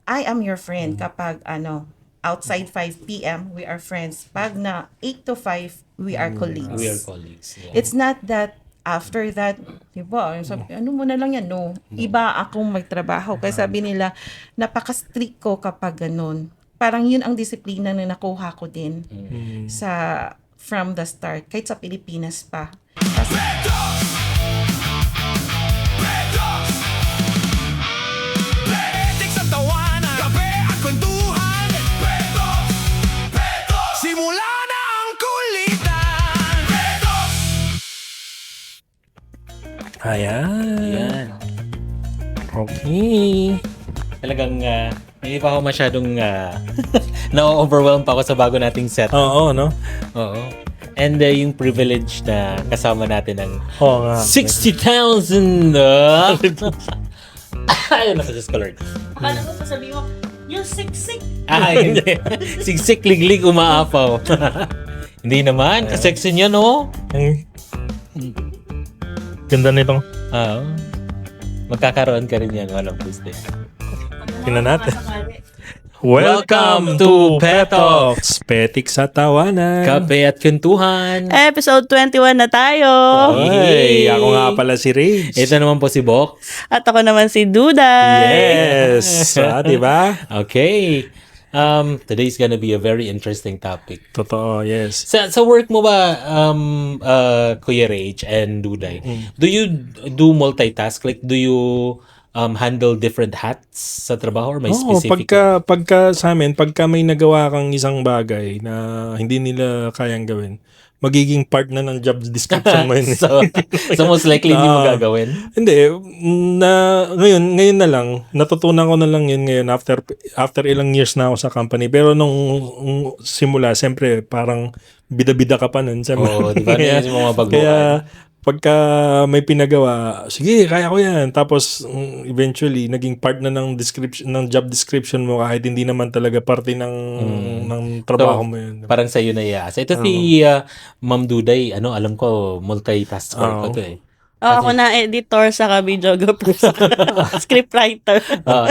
I am your friend kapag outside 5 p.m. we are friends. Pag na 8 to 5 we are colleagues. We are colleagues. Yeah. It's not that after that, diba, sabi, ano mo na lang yan, no. Iba akong magtrabaho. Kaya sabi nila, napaka-strict ko kapag ganun. Parang yun ang disiplina na nakuha ko din from the start, kahit sa Pilipinas pa. Kasi, Simula na ang kulitan. Ayan. Yan. Okay. Talagang hindi pa ako masyadong na-overwhelm pa ako sa bago nating set. Oo, no? Oo. And yung privilege na kasama natin ang Oo nga. 60,000 Ayun na sa Lord. akala ko sasabihin mo, yung siksik. Hindi. Sigsik, liglig, umaapaw. Hindi naman. Kasexy niya, no? Ang ganda nitong Oo. Magkakaroon ka rin yan. Walang gusto. tingnan natin. Welcome to Pet Talks. Petik sa tawanan. Kape at kwentuhan. Episode 21 na tayo. Ay, ako nga pala si Rage. Ito naman po si Box. At ako naman si Duday. Yes. Diba? Okay. Today's gonna be a very interesting topic. Totoo, yes. Sa work mo ba, Kuya Rage and Duday, do you do multitask? Like, do you handle different hats sa trabaho or may Oo, specific? pagka sa amin, pagka may nagawa kang isang bagay na hindi nila kayang gawin, magiging part na ng job description mo yun. so most likely hindi mo gagawin? Hindi, ngayon na lang, natutunan ko na lang yun ngayon after ilang years na ako sa company. Pero nung simula, siyempre parang bida-bida ka pa nun. Oo, di ba? Yan yung mga baguhan. Kaya pagka may pinagawa, sige, kaya ko yan. Tapos eventually, naging part na ng job description mo kahit hindi naman talaga parte ng trabaho mo yun. Parang sa'yo na iasa. Ito si Ma'am Duday, alam ko, multitasker ko to eh. Ako na editor sa videographer, scriptwriter.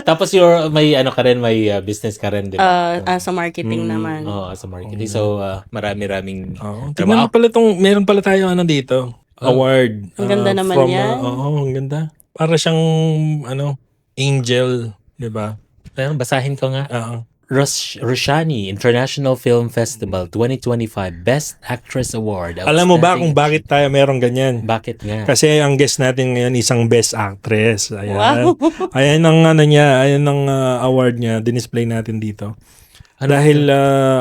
Tapos may ka rin, may business ka rin, di ba? Sa marketing naman. Oo, sa marketing. So, marami-raming Tingnan mo pala meron pala tayo dito. Award. Ang ganda naman yan. Oo, ang ganda. Para siyang, angel, di ba? Basahin ko nga. Oo. Roshani International Film Festival 2025 Best Actress Award. Alam mo ba kung Outstanding bakit tayo meron ganyan? Bakit nga? Kasi ang guest natin ngayon isang best actress. Ayan. Wow. Ayan ang award niya, dinisplay natin dito. Dahil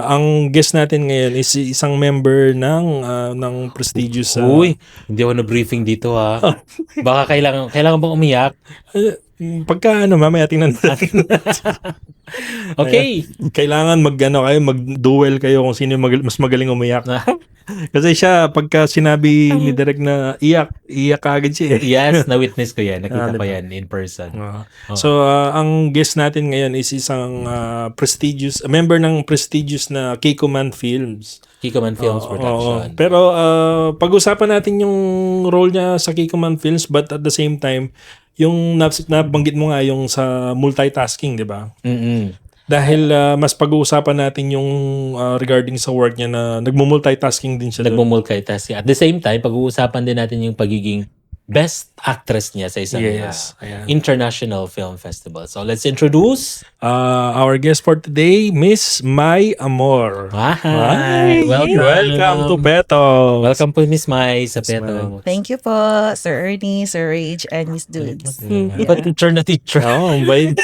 ang guest natin ngayon is isang member ng prestigious Uy, hindi ako na-briefing dito ha. Baka kailangan bang umiyak? pagka mamaya tingnan natin. Okay. Kailangan mag-duel kayo kung sino mas magaling umiyak. Kasi siya, pagka sinabi ni Derek na iyak agad siya eh. Yes, na-witness ko yan. Nakita ko yan in person. So, ang guest natin ngayon is isang member ng prestigious na Kikoman Films. Kikoman Films Production. Pero pag-usapan natin yung role niya sa Kikoman Films, but at the same time, yung nabanggit mo nga yung sa multitasking, di ba? Dahil mas pag-uusapan natin yung regarding sa work niya na nagmo-multitasking din siya. Nagmo-multitasking. At the same time, pag-uusapan din natin yung pagiging best actress niya sa isang international film festival. So let's introduce our guest for today, Miss Mai Amor. Hi! Welcome to Peto. Welcome po, Miss Mai, sa Peto. Thank you po, Sir Ernie, Sir Rage, and Miss Dudes. But teacher na teacher. Oo, bait.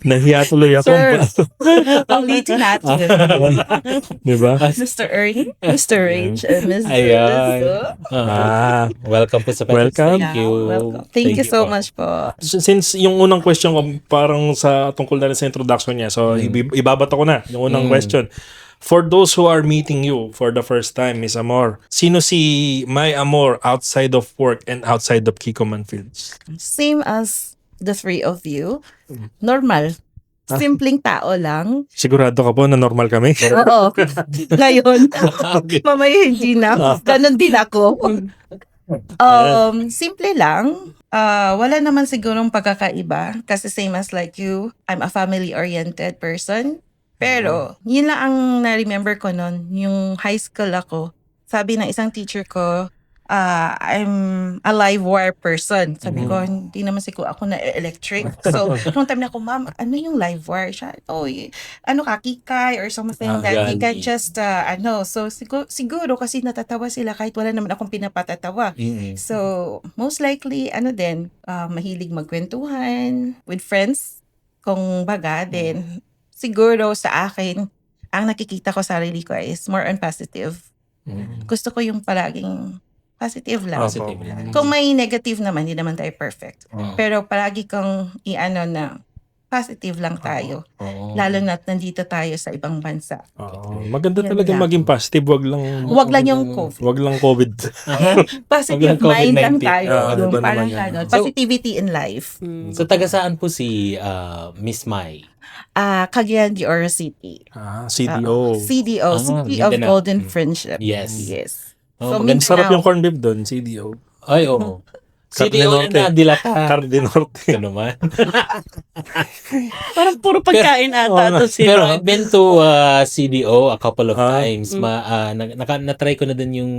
Nahiya tuloy ako. Sir, ulitin natin. Diba? Mr. Ernie, Mr. Rage, and Miss Ayan. Dudes. Welcome po sa Peto. Welcome. Thank you. Thank you so po. much po. Since yung unang question ko parang tungkol na rin sa introduction niya, so ibabato ko na yung unang question. For those who are meeting you for the first time, Miss Amor, sino si Mai Amor outside of work and outside of Kikoman Films? Same as the three of you. Normal. Simpleng tao lang. Sigurado ka po na normal kami? Oo. Ngayon, mamaya hindi na. Ganon din ako. Simple lang. Wala naman sigurong pagkakaiba kasi same as like you, I'm a family-oriented person. Pero, yun lang ang na-remember ko nun, yung high school ako, sabi ng isang teacher ko, I'm a live wire person. Sabi ko, hindi naman siguro ako na electric. So, nung time na ako, ma'am, ano yung live wire? Siya, ano ka, kikay or something that you can gani. just, So, siguro kasi natatawa sila kahit wala naman akong pinapatatawa. So, most likely, mahilig magkwentuhan with friends. Kung baga, then, siguro sa akin, ang nakikita ko sa sarili ko is more on positive. Gusto ko yung palaging positive lang. Positive lang. Kung may negative naman, hindi naman tayo perfect. Pero palagi kang na positive lang tayo. Lalo na't nandito tayo sa ibang bansa. Maganda Yan talaga lang. maging positive, Huwag lang yung COVID. wag lang COVID. Positive Huwag lang mind lang COVID-19. tayo. Yung iba parang naman yan. ganon. So- Positivity in life. So, taga saan po si Miss Mai? Cagayan de Oro City. CDO. CDO, City of Mindanao. Golden Friendship. Yes. So, maganda. Sarap yung Mindanao. corned beef doon, CDO. Ay, oo. Carne CDO Norte. na Dilata. Carne Norte. Ito naman. Parang puro pagkain ata to Pero sila. I've been to CDO a couple of Ah. times. Na-try ko na din yung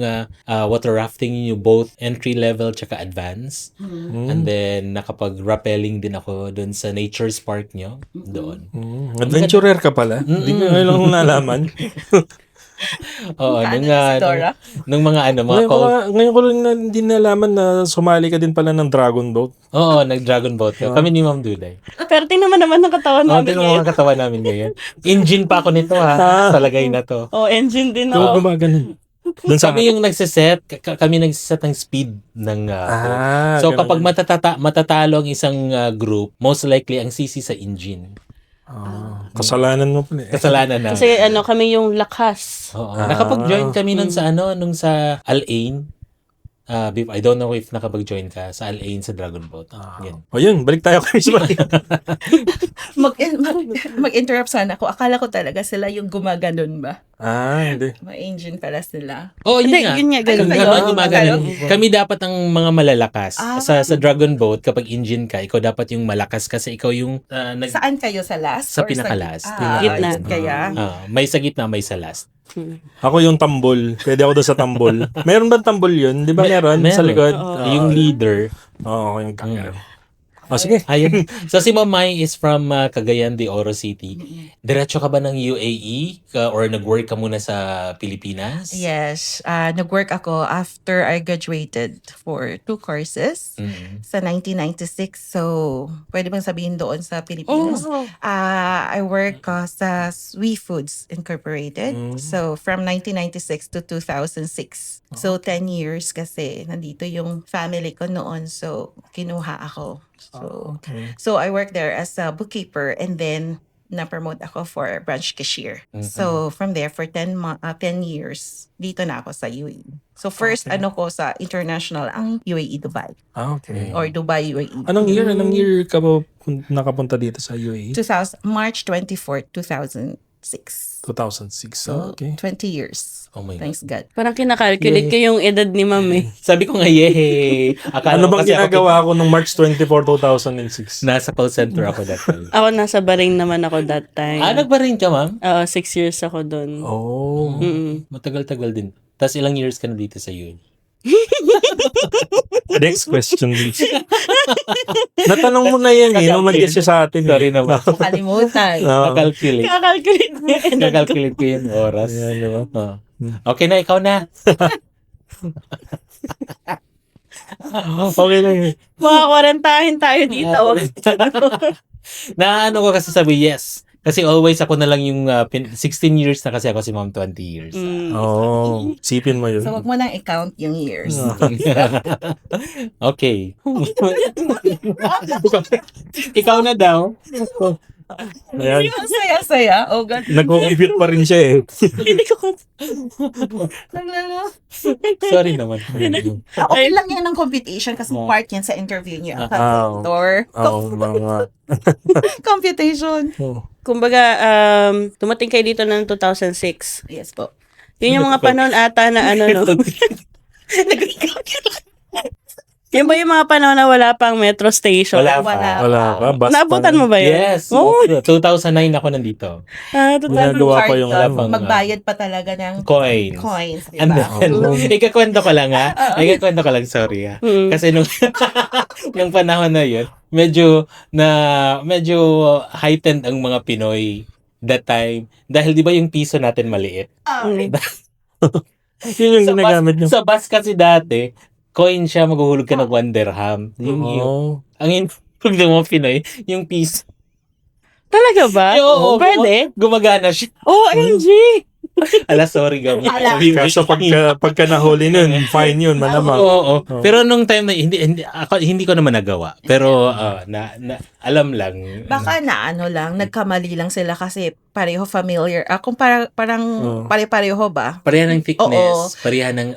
water rafting, yung both entry level tsaka advance. And then nakapag-rappelling din ako doon sa Nature's Park nyo. Doon. Adventurer ka pala. Hindi ko ngayon lang nalaman. Oo, Paano nung, si Dora? nung mga mga Ngayon ko lang hindi nalaman na sumali ka din pala ng Dragon Boat. Oo, nag-dragon boat ka. Kami ni Ma'am Duday. Pero tingnan naman ng katawan Oo, namin tingnan mo ngayon. mga katawan namin ngayon. Engine pa ako nito ha. Sa lagay na to. Oh, engine din Ikaw ako. gumaganon. Doon sa Kami yung nagsiset, kami nagsiset ng speed ng boat. So ganun. kapag matatalo ang isang group, most likely ang sisi sa engine. Kasalanan mo pala eh. Kasalanan na. Kasi kami yung lakas. Oo. Nakapag-join kami nun sa nung sa Al-Ain. I don't know if nakapag-join ka sa Al-Ain sa Dragon Boat. Yan. O yun, balik tayo kay Miss Mai. Mag-interrupt sana ako. Akala ko talaga sila yung gumaganon ba? Hindi. May engine pala sila. Oh, yun Hindi, nga. yun nga, ganun Kami kayo? gumagano. Okay. Kami dapat ang mga malalakas. Ah. Sa Dragon Boat, kapag engine ka, ikaw dapat yung malakas kasi ikaw yung Saan kayo? Sa last? Sa Or pinaka-last. Gitna. Kaya? may sa gitna, may sa last. Ako yung tambol. Pwede ako doon sa tambol. Meron ba tambol yun? Di ba meron? Sa likod? Yung leader. Oo, yung kanya. Sige. Ayun. So si Ma'am Mai is from Cagayan de Oro City. Diretso ka ba ng UAE or nag-work ka muna sa Pilipinas? Yes. Nag-work ako after I graduated for 2 courses sa 1996. So, pwede bang sabihin doon sa Pilipinas? I work sa Sui Foods Incorporated. So, from 1996 to 2006. So, 10 years kasi nandito yung family ko noon. So, kinuha ako. So I worked there as a bookkeeper and then na-promote ako for branch cashier. So from there for 10 years dito na ako sa UAE. So first ko sa international ang UAE Dubai Okay. or Dubai UAE. Anong year ka ba nakapunta dito sa UAE? March 24, 2006. 2006. So Okay. 20 years. Oh my God. Thanks God. Parang kinakalculate ko yung edad ni ma'am eh. Sabi ko nga, yehey. Akala Ano ko bang kasi ginagawa ko nung March 24, 2006? Nasa call center ako that time. Ako nasa Bahrain naman ako that time. Nagbarin ka, ma'am? 6 years ako doon. Oh. Matagal-tagal din. Tapos ilang years ka na dito sa UAE? Next question, please. Natanong mo na yan eh, nung nag-guess siya sa atin. Sorry naman. Kalimutan. Nakalculate. Kinakalculate ko yung edad ko. Nakalculate ko yung oras. Ayan, di ba? Okay na, ikaw na. Okay lang eh. Mga kwarentahin tayo dito. Na ano ko kasi sabi, yes. Kasi always ako na lang yung 16 years na kasi ako si Ma'am 20 years. Oh, sipin mo yun. So wag mo nang i-count yung years. Okay. Ikaw na daw. Ayan. Saya-saya. Oh God. Nag-compute pa rin siya eh. Hindi ko Naglalo. Sorry naman. Okay lang yan ang computation kasi part yan sa interview niyo. Calculator. Mga... Computation. Kumbaga, dumating kayo dito ng 2006. Yes po. Yun yung mga panahon ata na no? Yun ba yung mga panahon na wala pang metro station? Wala Wala. Wala pa. Bus Naabutan mo ba yun? Yes. Oo. 2009 ako nandito. Ginagawa pa yung Card, ano. magbayad pa talaga ng Coins. coins, di And ba? then, ikakwento ko lang ikakwento ko lang, sorry Kasi nung, nung panahon na yun, medyo heightened ang mga Pinoy that time. Dahil di ba yung piso natin maliit? Yun yung ginagamit nyo. Sa bus kasi dati, coin siya, maghuhulog ka ng 1 dirham. Oh. Ang input ng mga Pinoy, yung piso. Talaga ba? Oo, Pwede? Gumagana siya. OMG! Ala, sorry, gawin. Kaso pagka nahuli nun, fine yun, malamang. Oo. Pero nung time na hindi ko naman nagawa. Pero alam lang. Baka na ano lang, nagkamali lang sila kasi pareho familiar. Kung parang pare-pareho ba? Pareha ng thickness, Oo.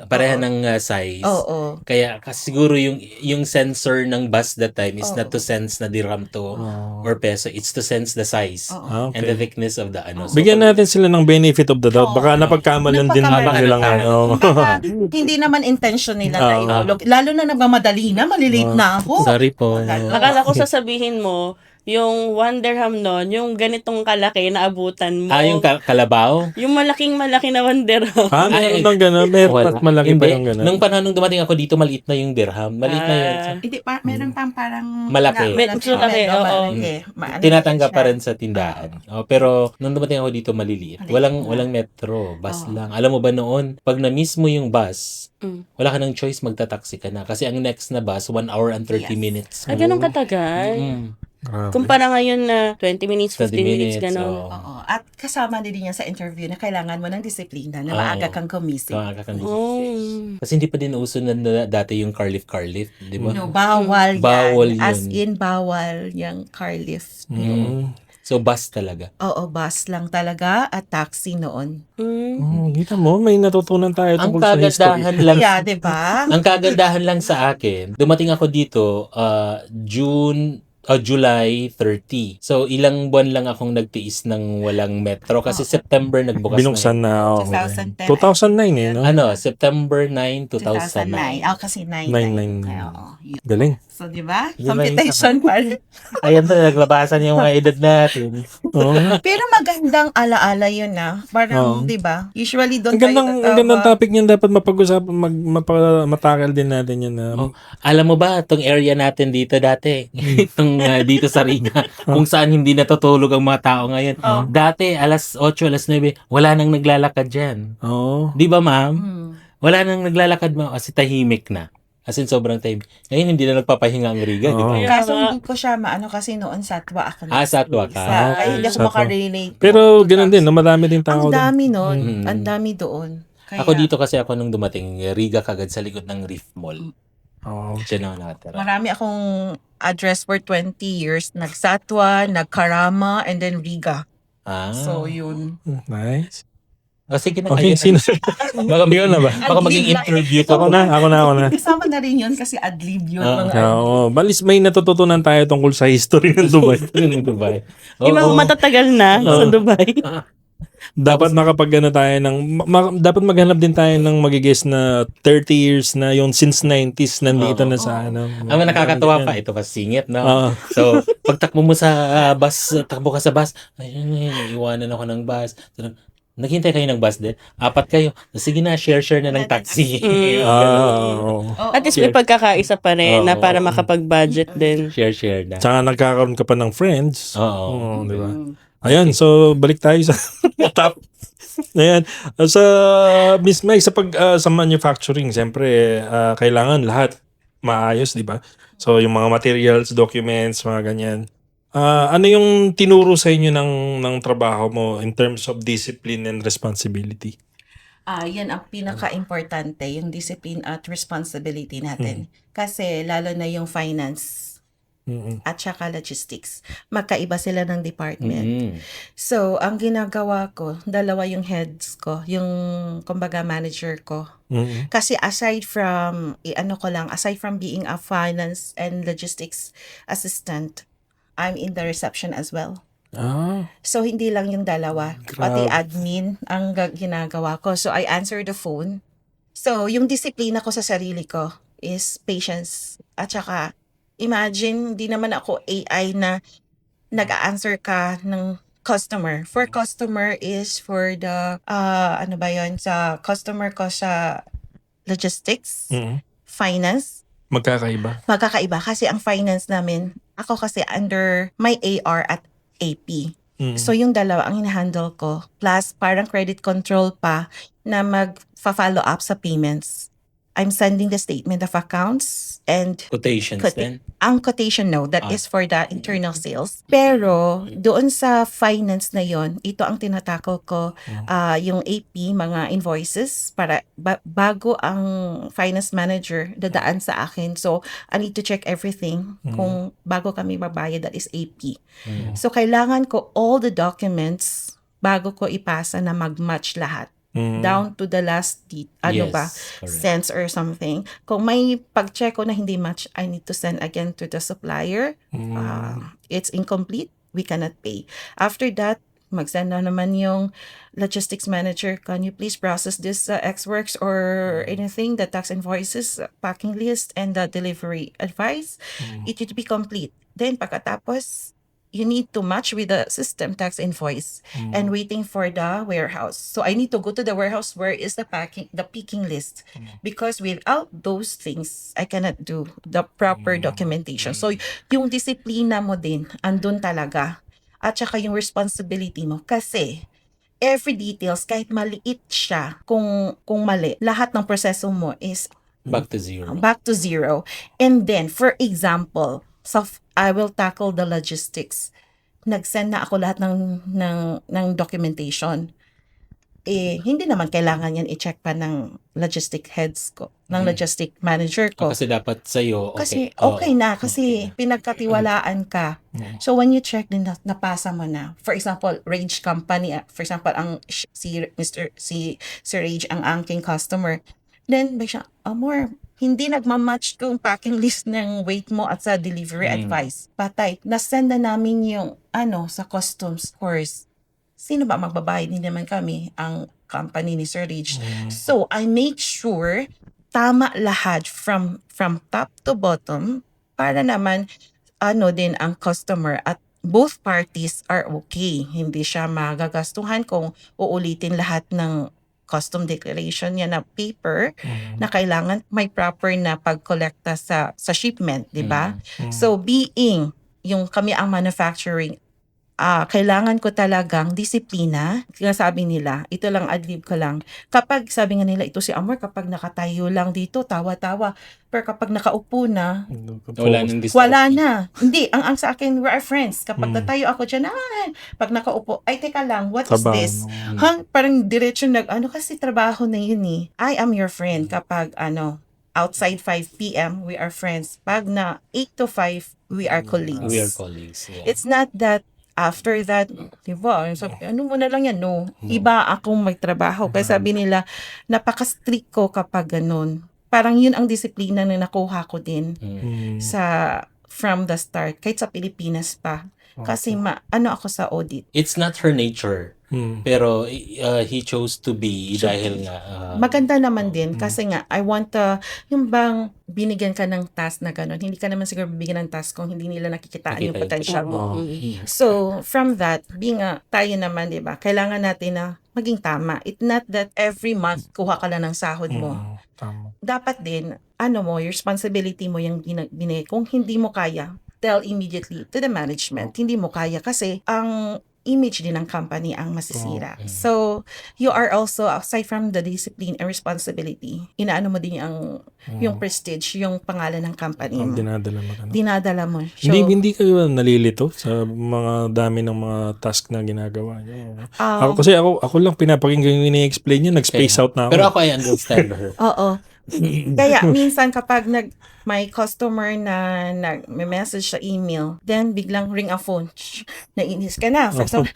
pareha ng size. Oo. Kaya kasi siguro yung sensor ng bus that time is not to sense na dirham to or peso, it's to sense the size and the thickness of the ano. So, Bigyan natin sila ng benefit of the doubt. Baka napagkamalan din Napagkamalan. nilang ano. Baka hindi naman intention nila na ihulog. Lalo na nagmamadali na, malilate na ako. sorry po. Akala ko sasabihin mo, yung 1 dirham nun, yung ganitong kalaki na abutan mo. Yung kalabaw? Yung malaki na 1 dirham. Meron ng gano'n. Mas malaki pa yung gano'n. Nung panahon nung dumating ako dito, maliit na yung dirham. Maliit na yun. Hindi pa, meron pang parang Malaki. Medyo malaki, oo. Tinatanggap pa rin sa tindahan. Pero nung dumating ako dito, maliliit. Walang metro, bus lang. Alam mo ba noon, pag na-miss mo yung bus, wala ka ng choice, magta-taxi ka na. Kasi ang next na bus, 1 hour and 30 minutes. Ay, ganun katagal. Kumpara ngayon na 20 minutes, 15 minutes, gano'n. Oo. At kasama din yan sa interview na kailangan mo ng disiplina na maaga kang gumising. Kasi hindi pa din uso na dati yung car lift, di ba? No, bawal yan. Bawal yun. As in, bawal yung car lift. So, bus talaga. Oo, bus lang talaga at taxi noon. Kita mo, may natutunan tayo Ang tungkol sa history. kagandahan lang Yeah, di ba? ang kagandahan lang sa akin, dumating ako dito July 30. So, ilang buwan lang akong nagtiis ng walang metro kasi September nagbukas Binuksan na. na. 2010. 2009 eh, no? September 9, 2009. 2009. Kasi 9. 9. Oo. Yun. Galing. So, di ba? Yun lang Computation pa rin. Ayan na, naglabasan yung mga edad natin. Pero magandang alaala yun na. Parang, di ba? Usually, doon Ang gandang topic niyan dapat mapag-usapan, matakal din natin yan. Alam mo ba, itong area natin dito dati, itong dito sa Riga, kung saan hindi natutulog ang mga tao ngayon. Dati, alas 8, alas 9, wala nang naglalakad dyan. Oo. Di ba, ma'am? Wala nang naglalakad mo kasi tahimik na. As in, sobrang time. Ngayon, hindi na nagpapahinga ang Riga, di ba? Kaso hindi ko siya maano kasi noon satwa ako. Satwa ka. Kaya hindi ako Satwa. makarelate. Pero ganun din, no? Marami din tao Ang doon. dami noon. Ang dami doon. Kaya, Ako dito kasi ako nung dumating, Riga kagad sa likod ng Reef Mall. Oo. Diyan ako nakatira. marami akong address for 20 years. Nagsatwa, nagkarama, and then Riga. So, yun. Nice. Sige na Okay, kayo. sino? Baka Ikaw na ba? Baka maging interview to. Ako na. Kasama na rin yun kasi ad-lib yun. mga Oo. Balis may natututunan tayo tungkol sa history ng Dubai. Ng Dubai. Di ba matatagal na sa Dubai? Dapat makapagano tayo ng dapat maghanap din tayo ng magigis na 30 years na yung since 90s nandito na sa ano. Ang nakakatawa pa, ito pa singit, no? Oo. So, pagtakbo mo sa bus, takbo ka sa bus, ayun, iwanan ako ng bus. So, naghintay kayo ng bus din? 4 kayo. Sige na, share na ng taxi. Oo. At least may pagkakaisa pa rin na para makapag-budget din. Share na. Tsaka nagkakaroon ka pa ng friends. Oo. Oo, di ba? Ayan, so balik tayo sa top. Ayan, sa Miss May, sa manufacturing, siyempre kailangan lahat maayos, di ba? So yung mga materials, documents, mga ganyan. Ano yung tinuro sa inyo ng trabaho mo in terms of discipline and responsibility? Yan ang pinaka-importante, yung discipline at responsibility natin. Kasi lalo na yung finance at saka logistics. Magkaiba sila ng department. So, ang ginagawa ko, 2 yung heads ko, yung kumbaga manager ko. Kasi aside from being a finance and logistics assistant, I'm in the reception as well. So, hindi lang yung 2. Pati admin ang ginagawa ko. So, I answer the phone. So, yung disiplina ko sa sarili ko, is patience. At saka, imagine, di naman ako AI na nag-a-answer ka ng customer. For customer is for the, ano ba yun, sa customer ko sa logistics, finance, Magkakaiba. magkakaiba. Kasi ang finance namin, ako kasi under my AR at AP. So yung dalawa ang hinahandle ko. Plus parang credit control pa na mag-follow up sa payments. I'm sending the statement of accounts and Quotations then. ang quotation no, that is for the internal sales. Pero doon sa finance na yon, ito ang tinatakol ko, yung AP, mga invoices, para bago ang finance manager dadaan sa akin. So, I need to check everything kung bago kami mabayad, that is AP. So, kailangan ko all the documents bago ko ipasa na mag-match lahat. Down to the last Yes, ba, correct. cents or something. Kung may pag-check ko na hindi match, I need to send again to the supplier. It's incomplete, we cannot pay. After that, mag-send na naman yung logistics manager, can you please process this X-Works or anything, the tax invoices, packing list, and the delivery advice. It should be complete. Then pagkatapos, you need to match with the system tax invoice and waiting for the warehouse. So I need to go to the warehouse where is the picking list, because without those things, I cannot do the proper documentation. So yung disiplina mo din, andun talaga. At saka yung responsibility mo. Kasi every details, kahit maliit siya, kung mali, lahat ng proseso mo is Back to zero. back to zero. And then, for example, so I will tackle the logistics. Nag-send na ako lahat ng documentation. Hindi naman kailangan yan i-check pa ng logistic heads ko, ng logistic manager ko. Kasi dapat sa'yo, okay. Kasi okay na, kasi pinagkatiwalaan ka. So when you check din napasa mo na. For example, Rage Company, for example, ang si Rage ang aking customer. Then may siya, Amor, hindi nagmamatch kung packing list ng weight mo at sa delivery advice. Patay. Nasend na namin yung sa customs course. Sino ba magbabayad? Hindi naman kami, ang company ni Sir Rage. So, I make sure tama lahat from top to bottom para naman din ang customer at both parties are okay. Hindi siya magagastuhan kung uulitin lahat ng custom declaration niya na paper na kailangan may proper na pag-collecta sa shipment, di ba? So, being yung kami ang manufacturing, kailangan ko talagang disiplina. Kaya sabi nila, ito lang adlib ko lang. Kapag sabi nga nila, ito si Amor, kapag nakatayo lang dito, tawa-tawa. Pero kapag nakaupo na, Wala nang wala na. Hindi, ang sa akin, we are friends. Kapag natayo ako dyan, pag nakaupo, ay teka lang, what is Trabaho, this? Parang diretso kasi trabaho na yun eh. I am your friend kapag outside 5 p.m., we are friends. Pag na 8 to 5, we are colleagues. We are colleagues. Yeah. It's not that after that, diba, sabi, mo na lang yan, no. Iba akong magtrabaho. Kaya sabi nila, napaka-strict ko kapag ganun. Parang yun ang disiplina na nakuha ko din from the start, kahit sa Pilipinas pa. Kasi ako sa audit. It's not her nature. Pero he chose to be dahil nga Maganda naman din kasi nga I want yung bang binigyan ka ng task na gano'n, hindi ka naman siguro bibigyan ng task kung hindi nila nakikitaan yung potential mo. So from that, being tayo naman, di ba, kailangan natin na maging tama. It's not that every month kuha ka lang ng sahod mo. Tama. Dapat din, your responsibility mo yung binigay. Kung hindi mo kaya, tell immediately to the management. Hindi mo kaya kasi ang image din ng company ang masisira. So, you are also, aside from the discipline and responsibility, inaano mo din yung prestige, yung pangalan ng company mo. Dinadala mo. So, Hindi kayo nalilito sa mga dami ng mga task na ginagawa niyo. Ako lang pinapakinggan yung ini-explain niya, nag-space out na ako. Pero ako I understand her. Oo. Kaya minsan kapag may customer na nag-message sa email, then biglang ring a phone, nainis ka na. For example,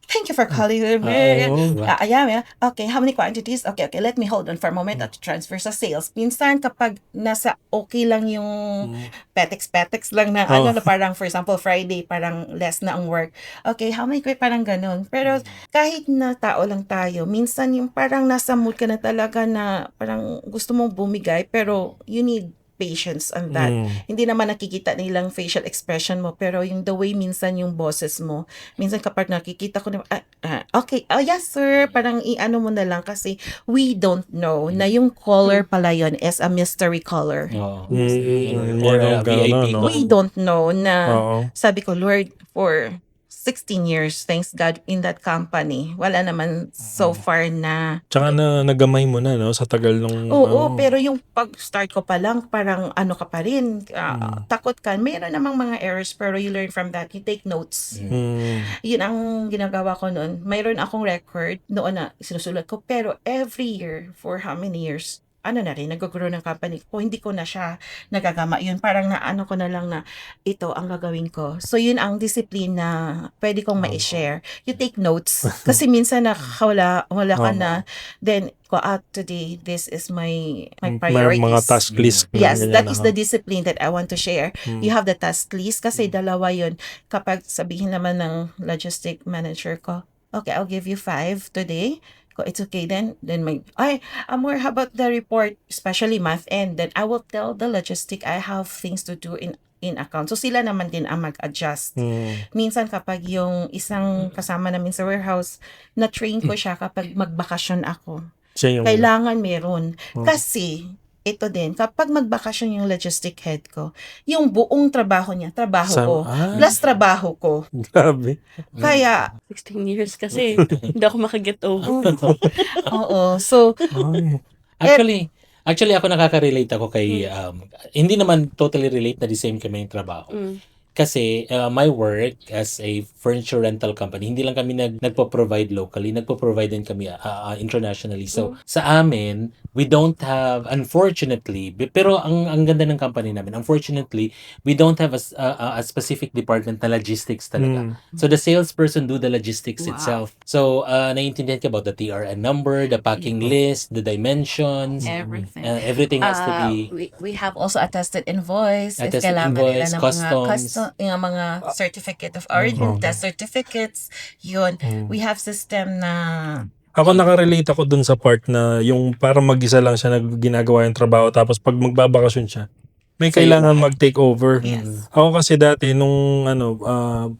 thank you for calling. Yeah. Okay, how many quantities? Okay, let me hold on for a moment at transfer sa sales. Minsan kapag nasa okay lang yung petex lang na Oh. na parang for example Friday parang less na ang work. Okay, how many parang ganun. Pero kahit na tao lang tayo, minsan yung parang nasa mood ka na talaga na parang gusto mong bumigay pero you need patience on that. Hindi naman nakikita nilang facial expression mo, pero yung the way minsan yung boses mo, minsan kapag nakikita ko na, okay, yes sir, parang i-ano mo na lang kasi we don't know na yung caller pala yun is a mystery caller. Oo. Yeah, Or a ganun, VIP no? call. We don't know na Oo. sabi ko, Lord, for 16 years, thanks God, in that company. Wala naman so far na Tsaka na nagamay mo na, no? Sa tagal nung... oo, pero yung pag-start ko pa lang, parang ano ka pa rin, takot ka. Mayroon namang mga errors, pero you learn from that. You take notes. Yun ang ginagawa ko noon. Mayroon akong record noon na sinusulat ko, pero every year, for how many years, nag-grow ng company ko, hindi ko na siya nagagama. Yun, parang naano ko na lang na ito ang gagawin ko. So, yun ang discipline na pwede kong ma-share. You take notes. Kasi minsan wala ka na. Then, go out today. This is my May priorities. mga task list. Yes, na that ganyan, is aha. the discipline that I want to share. You have the task list kasi dalawa yun. Kapag sabihin naman ng logistic manager ko, okay, I'll give you 5 today. Ko, it's okay then Amor, how about the report, especially month end? Then I will tell the logistic I have things to do in account. So sila naman din ang mag-adjust. Minsan kapag yung isang kasama namin sa warehouse, na-train ko siya kapag magbakasyon ako. Siya yung... Kailangan meron. Kasi, ito din, kapag magbakasyon yung logistic head ko, yung buong trabaho niya, trabaho Sa- ko, plus trabaho ko. Grabe. Kaya, 16 years kasi. Hindi ako makaget over. oo. So, Ay. Actually ako nakaka-relate ako kay hindi naman totally relate na the same kami yung trabaho. Kasi my work as a furniture rental company, hindi lang kami nagpo-provide locally, nagpo-provide din kami internationally. So sa amin, we don't have, unfortunately, pero ang ganda ng company namin, unfortunately, we don't have a specific department na logistics talaga. So the salesperson do the logistics itself. So naiintindihan ka about the TRN number, the packing list, the dimensions, everything. everything has to be We have also attested invoice. If Attested kailangan invoice, nila ng customs. yung mga certificate of origin, test certificates, yun. We have system na Ako nakarelate ako dun sa part na yung parang mag-isa lang siya ginagawa yung trabaho tapos pag magbabakasyon siya, may kailangan mag-take over. Yes. Ako kasi dati nung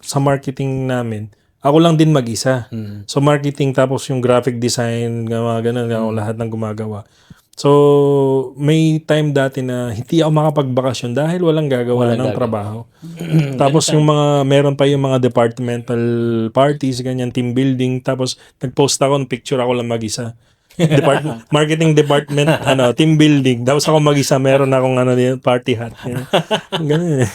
sa marketing namin, ako lang din mag-isa. So marketing tapos yung graphic design, mga ganun, ako lahat ng gumagawa. So may time dati na hindi ako makapagbakasyon dahil walang gagawa ng trabaho. Tapos yung meron pa yung mga departmental parties, ganyan, team building, tapos nag-post ako ng picture, ako lang mag-isa. Marketing department, team building. Tapos ako mag-isa, meron akong party hat. Ganun eh.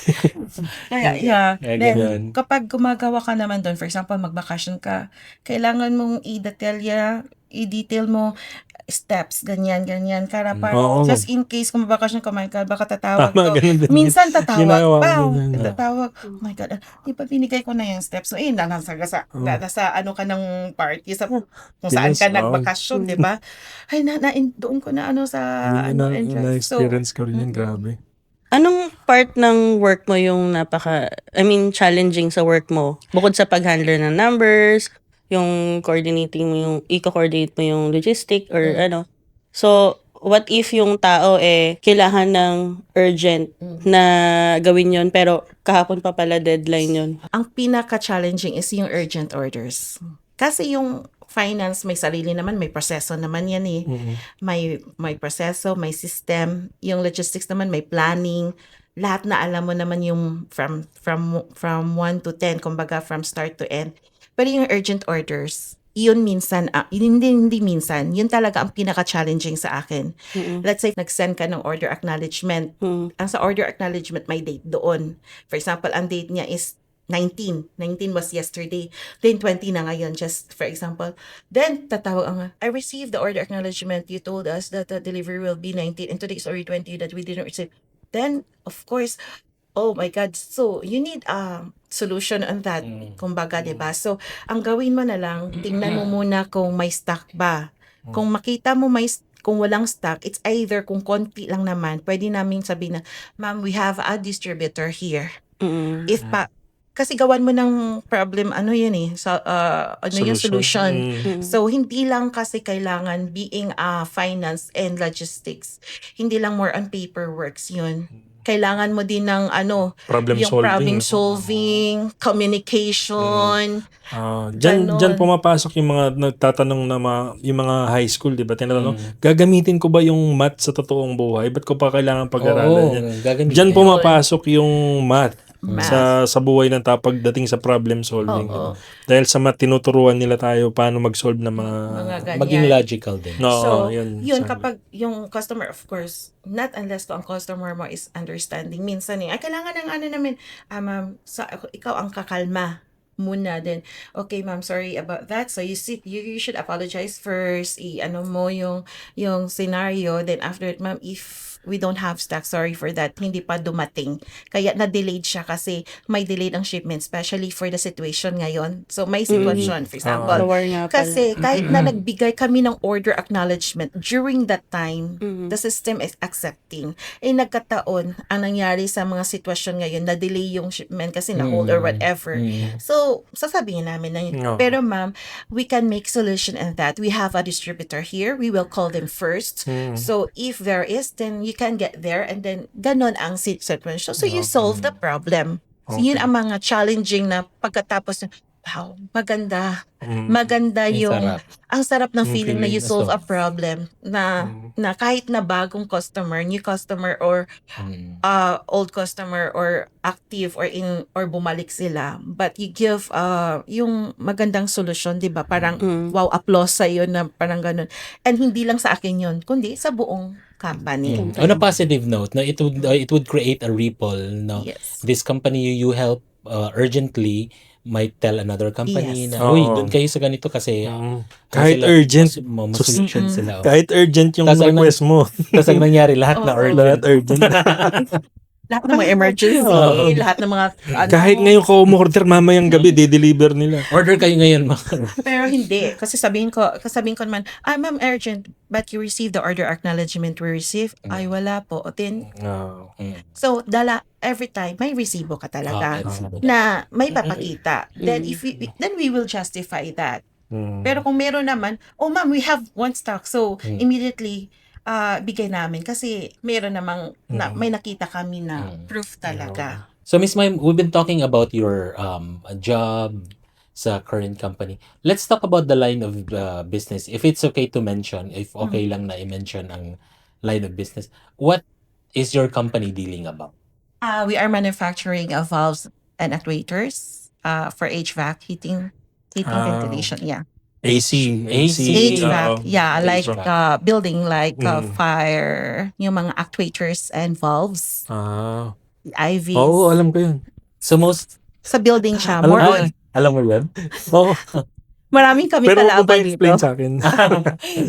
Kaya, yeah. Kaya Then, ganun. kapag gumagawa ka naman doon, for example, magbakasyon ka, kailangan mong i-detail mo steps, ganyan. Para Oo. just in case kung magbakasyon ka, my God, baka tatawag Tama, ko. ganun din. Minsan tatawag Ginagawa pa. ko din. Tatawag, oh my God, di ba binigay ko na yung steps? So, nasa ano ka ng party, kung saan ka Yes, nagbakasyon, di ba? Ay, doon ko na sa entrance. So, Na-experience ko rin yun, grabe. Anong part ng work mo yung challenging sa work mo? Bukod sa pag-handle ng numbers, yung coordinating mo i-coordinate mo yung logistic or ano. So, what if yung tao kailangan ng urgent na gawin yon pero kahapon pa pala deadline yon? ang pinaka-challenging is yung urgent orders. Kasi yung finance, may sarili naman, may proseso naman yan eh. May proseso, may system. Yung logistics naman, may planning. Lahat na alam mo naman yung from 1 to 10, kumbaga from start to end. Pero yung urgent orders, yun minsan, hindi minsan, yun talaga ang pinaka-challenging sa akin. Let's say, nag-send ka ng order acknowledgement. Ang sa order acknowledgement, may date doon. For example, ang date niya is 19. 19 was yesterday. Then 20 na ngayon, just for example. Then, tatawag ang, I received the order acknowledgement. You told us that the delivery will be 19 and today is already 20 that we didn't receive. Then, of course, Oh my God. So, you need a solution on that. Kumbaga, 'di ba? So, ang gawin mo na lang, tingnan mo muna kung may stock ba. Kung makita mo kung walang stock, it's either kung konti lang naman, pwede namin sabihin na, ma'am, we have a distributor here. Mm. If pa, kasi gawan mo ng problem, ano yun eh, yung solution. So, hindi lang kasi kailangan being finance and logistics. Hindi lang more on paperworks yun. Kailangan mo din ng Problem yung solving. problem solving, communication. Diyan Ganon. pumapasok yung mga nagtatanong na yung mga high school, 'di ba? Tinatanong, gagamitin ko ba yung math sa totoong buhay? Ba't ko pa kailangan pag-aralan yan? gagamitin. Diyan pumapasok yung math Math. sa buhay ng tao pagdating sa problem solving. Oo. Dahil sa math, tinuturuan nila tayo paano mag-solve ng mga Mga ganyan. Maging logical din. No, So, yun sabi. kapag yung customer, of course, not unless kung ang customer mo is understanding. Minsan kailangan ng namin, ma'am, ikaw ang kakalma muna din. Okay, ma'am, sorry about that. So, you should apologize first. Mo yung scenario. Then, after it, ma'am, if we don't have stock, sorry for that. Hindi pa dumating. Kaya na-delayed siya kasi may delayed ang shipment, especially for the situation ngayon. So, may situation, for example. War nga pala. Kasi kahit na nagbigay kami ng order acknowledgement, during that time, the system is accepting. Nagkataon, ang nangyari sa mga sitwasyon ngayon, na-delay yung shipment kasi na-hold or whatever. So, sasabihin namin na yun. No. Pero ma'am, we can make solution in that. We have a distributor here. We will call them first. So, if there is, then you can get there and then ganon ang situation. So, you solve the problem. So, yun ang mga challenging na pagkatapos wow, maganda. Maganda yung, ang sarap ng feeling na you solve a problem na kahit na bagong customer, new customer or old customer or active or bumalik sila, but you give yung magandang solusyon, 'di ba? Parang wow, applause sa iyo na parang ganun. And hindi lang sa akin 'yun, kundi sa buong company. On a positive note, no, it would create a ripple, no. Yes. This company you help urgently might tell another company Yes. na, uy, Oo. doon kayo sa ganito kasi Kahit urgent. mas-solution sila. Kahit urgent yung Tas ang request mo. Tapos ang nangyari, lahat na Lahat urgent. urgent. Lahat ng mga emergency, lahat ng mga Kahit ngayon ko umorder, mamayang gabi, de-deliver nila. Order kayo ngayon, mga. pero hindi kasi sabihin ko naman, ma'am, urgent, but you received the order acknowledgement we received. Ay, wala po. O then, so, every time, may resibo ka talaga na may papakita. Then, then we will justify that. Pero kung meron naman, oh ma'am, we have one stock. So, immediately, bigay namin. Kasi meron namang, may nakita kami na proof talaga. So, Miss Mai, we've been talking about your job sa current company. Let's talk about the line of business. If it's okay to mention, if okay lang na i-mention ang line of business, what is your company dealing about? We are manufacturing valves and actuators for HVAC, heating, ventilation, yeah. AC. HVAC, oo. yeah, like HVAC. building, like fire, yung mga actuators and valves, IVs. Oo, alam ko yun. So, Sa building siya. Alam More ko on, alam mo yun? Oo. maraming kami Pero kung kalaban dito. pa-explain sa akin.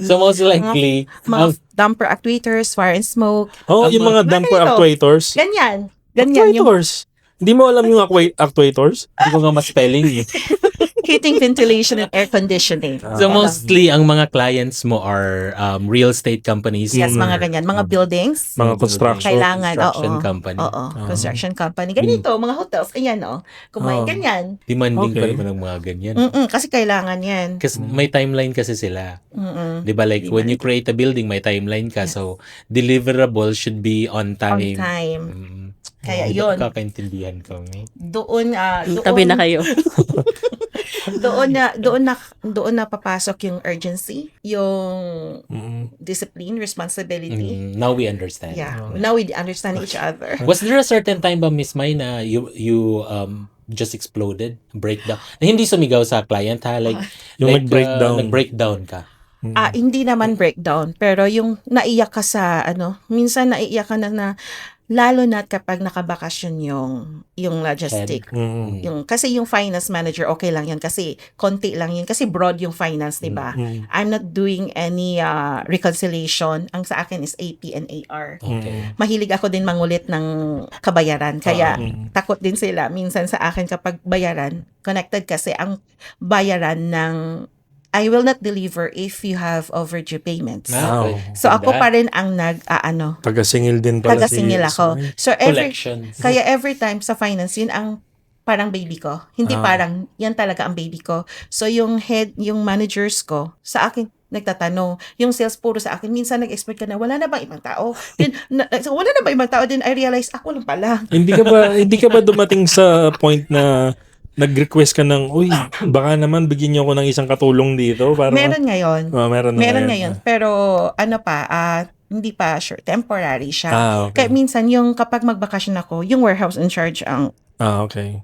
So, most likely, Mga damper actuators, fire and smoke. Yung mga damper Ganito. actuators. Ganyan yung Actuators. Hindi mo alam yung actuators? hindi ko nga ma-spelling eh. heating, ventilation, and air conditioning. So, mostly, ang mga clients mo are real estate companies. Yes, mga ganyan. Mga buildings. Mga construction. Kailangan, Construction oo. company. Oo, construction company. Ganito, mga hotels, ganyan, kumain, ganyan. Demanding pa Okay. naman ng mga ganyan. Kasi kailangan yan. Kasi may timeline kasi sila. 'Di ba, like when you create a building, may timeline ka. So deliverable should be on On time. time. Kaya Diba, yun, kakaintindihan kami. doon Tabi na kayo. doon na papasok yung urgency, yung discipline, responsibility. Now we understand. Yeah. Now we understand each other. Was there a certain time ba, Miss Mai, na you just exploded, breakdown? Na hindi sumigaw sa client, ha? Like, Yung nag-breakdown. nag-breakdown ka. Hindi naman breakdown, pero yung naiyak ka sa minsan naiiyak ka na Lalo na kapag nakabakasyon yung logistic. Mm. Kasi yung finance manager, okay lang yun kasi konti lang yun. Kasi broad yung finance, di ba? I'm not doing any reconciliation. Ang sa akin is AP and AR. Okay. Mahilig ako din mangulit ng kabayaran. Kaya takot din sila minsan sa akin kapag bayaran. Connected kasi ang bayaran ng I will not deliver if you have overdue payments. Ah, Wow. okay. So ako Ganda. pa rin ang Taga-singil din pala taga-singil ako. So Collections. kaya every time sa finance, yun ang parang baby ko. Hindi parang, yan talaga ang baby ko. So yung managers ko, sa akin, nagtatanong. Yung sales puro sa akin, minsan nag-expect ka na, wala na ba ibang tao? Then, so, wala na ba ibang tao? Then I realize, ako lang pala. Hindi ka ba dumating sa point na nag-request ka ng, uy, baka naman bigyan niyo ako ng isang katulong dito para Meron ngayon. meron na Meron ngayon. ngayon. Pero ano pa, hindi pa sure. Temporary siya. Okay. Kaya minsan, yung kapag magbakasyon ako, yung warehouse in charge Okay.